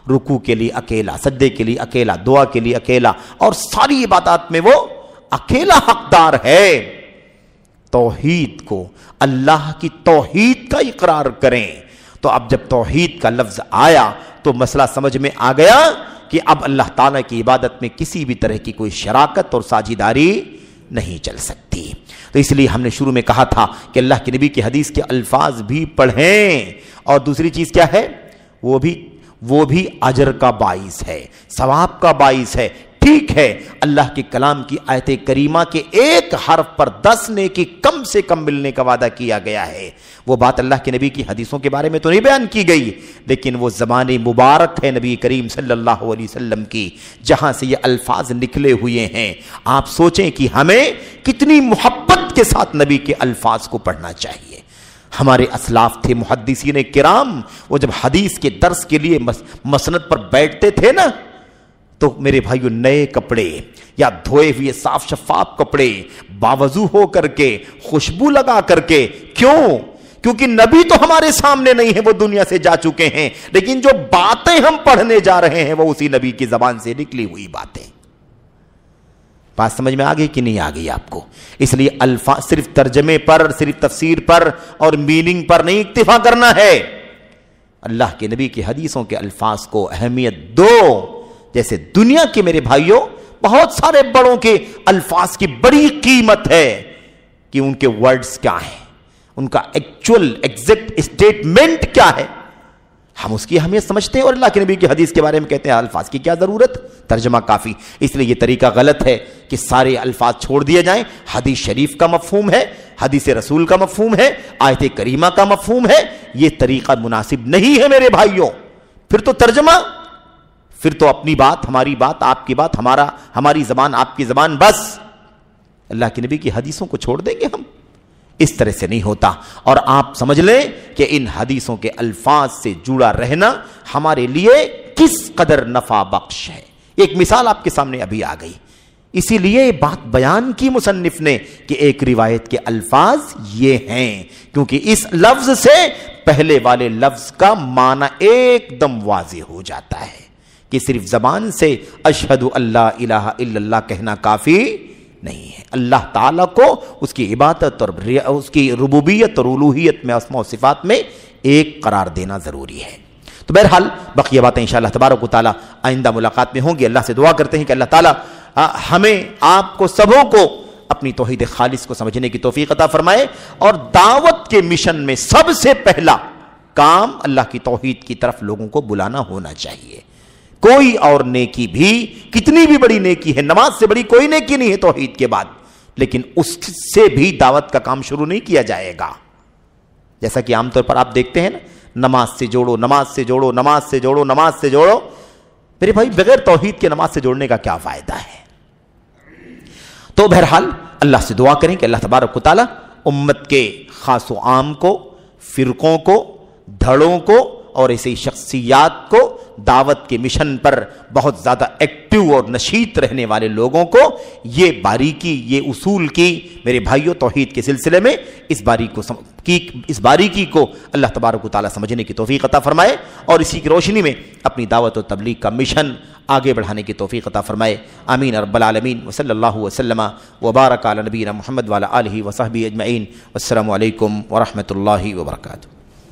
رکوع کے لیے اکیلا, سجدے کے لیے اکیلا, دعا کے لیے اکیلا, اور ساری عبادات میں وہ اکیلا حقدار ہے. توحید کو, اللہ کی توحید کا اقرار کریں. تو اب جب توحید کا لفظ آیا تو مسئلہ سمجھ میں آ گیا کہ اب اللہ تعالیٰ کی عبادت میں کسی بھی طرح کی کوئی شراکت اور ساجھیداری نہیں چل سکتی. تو اس لیے ہم نے شروع میں کہا تھا کہ اللہ کے نبی کی حدیث کے الفاظ بھی پڑھیں, اور دوسری چیز کیا ہے؟ وہ بھی اجر کا باعث ہے, ثواب کا باعث ہے. ٹھیک ہے, اللہ کے کلام کی آیت کریمہ کے ایک حرف پر 10 نیکی کم سے کم ملنے کا وعدہ کیا گیا ہے. وہ بات اللہ کے نبی کی حدیثوں کے بارے میں تو نہیں بیان کی گئی, لیکن وہ زمانے مبارک ہے نبی کریم صلی اللہ علیہ وسلم کی جہاں سے یہ الفاظ نکلے ہوئے ہیں. آپ سوچیں کہ ہمیں کتنی محبت کے ساتھ نبی کے الفاظ کو پڑھنا چاہیے. ہمارے اسلاف تھے محدثین کرام, وہ جب حدیث کے درس کے لیے مسند پر بیٹھتے تھے نا تو میرے بھائیو نئے کپڑے یا دھوئے ہوئے صاف شفاف کپڑے باوضو ہو کر کے, خوشبو لگا کر کے. کیوں؟ کیونکہ نبی تو ہمارے سامنے نہیں ہے, وہ دنیا سے جا چکے ہیں, لیکن جو باتیں ہم پڑھنے جا رہے ہیں وہ اسی نبی کی زبان سے نکلی ہوئی باتیں. بات سمجھ میں آ گئی کہ نہیں آ گئی آپ کو؟ اس لیے الفاظ صرف ترجمے پر, صرف تفسیر پر اور میننگ پر نہیں اکتفا کرنا ہے. اللہ کے نبی کی حدیثوں کے الفاظ کو اہمیت دو. جیسے دنیا کے میرے بھائیوں بہت سارے بڑوں کے الفاظ کی بڑی قیمت ہے کہ ان کے ورڈز کیا ہیں, ان کا ایگزیکٹ اسٹیٹمنٹ کیا ہے, ہم اس کی اہمیت سمجھتے ہیں. اور اللہ کے نبی کی حدیث کے بارے میں کہتے ہیں الفاظ کی کیا ضرورت, ترجمہ کافی. اس لیے یہ طریقہ غلط ہے کہ سارے الفاظ چھوڑ دیے جائیں. حدیث شریف کا مفہوم ہے, حدیث رسول کا مفہوم ہے, آیت کریمہ کا مفہوم ہے. یہ طریقہ مناسب نہیں ہے میرے بھائیوں. پھر تو ترجمہ, پھر تو اپنی بات ہماری بات, آپ کی بات ہماری زبان آپ کی زبان, بس اللہ کے نبی کی حدیثوں کو چھوڑ دیں گے ہم. اس طرح سے نہیں ہوتا. اور آپ سمجھ لیں کہ ان حدیثوں کے الفاظ سے جڑا رہنا ہمارے لیے کس قدر نفع بخش ہے. ایک مثال آپ کے سامنے ابھی آ گئی, اسی لیے بات بیان کی مصنف نے کہ ایک روایت کے الفاظ یہ ہیں, کیونکہ اس لفظ سے پہلے والے لفظ کا معنی ایک دم واضح ہو جاتا ہے کہ صرف زبان سے اشہد ان لا الہ الا اللہ کہنا کافی نہیں ہے. اللہ تعالیٰ کو اس کی عبادت اور اس کی ربوبیت اور الوہیت میں, اسماء و صفات میں ایک قرار دینا ضروری ہے. تو بہرحال بقیہ باتیں انشاءاللہ تبارک و تعالیٰ آئندہ ملاقات میں ہوں گی. اللہ سے دعا کرتے ہیں کہ اللہ تعالیٰ ہمیں, آپ کو, سبوں کو اپنی توحید خالص کو سمجھنے کی توفیق عطا فرمائے, اور دعوت کے مشن میں سب سے پہلا کام اللہ کی توحید کی طرف لوگوں کو بلانا ہونا چاہیے. کوئی اور نیکی بھی, کتنی بھی بڑی نیکی ہے, نماز سے بڑی کوئی نیکی نہیں ہے توحید کے بعد, لیکن اس سے بھی دعوت کا کام شروع نہیں کیا جائے گا. جیسا کہ عام طور پر آپ دیکھتے ہیں نا, نماز سے جوڑو, نماز سے جوڑو, نماز سے جوڑو, نماز سے جوڑو. میرے بھائی بغیر توحید کے نماز سے جوڑنے کا کیا فائدہ ہے؟ تو بہرحال اللہ سے دعا کریں کہ اللہ تبارک و تعالی امت کے خاص و عام کو, فرقوں کو, دھڑوں کو اور ایسی شخصیات کو دعوت کے مشن پر بہت زیادہ ایکٹیو اور نشیط رہنے والے لوگوں کو یہ باریکی، یہ اصول کی میرے بھائیوں توحید کے سلسلے میں اس باریکی کو اللہ تبارک و تعالیٰ سمجھنے کی توفیق عطا فرمائے، اور اسی کی روشنی میں اپنی دعوت و تبلیغ کا مشن آگے بڑھانے کی توفیق عطا فرمائے، آمین رب العالمین۔ وصلی اللہ وسلم وبارک علی نبینا محمد وعلی آلہ وصحبہ اجمعین، والسلام علیکم ورحمۃ اللہ وبرکاتہ۔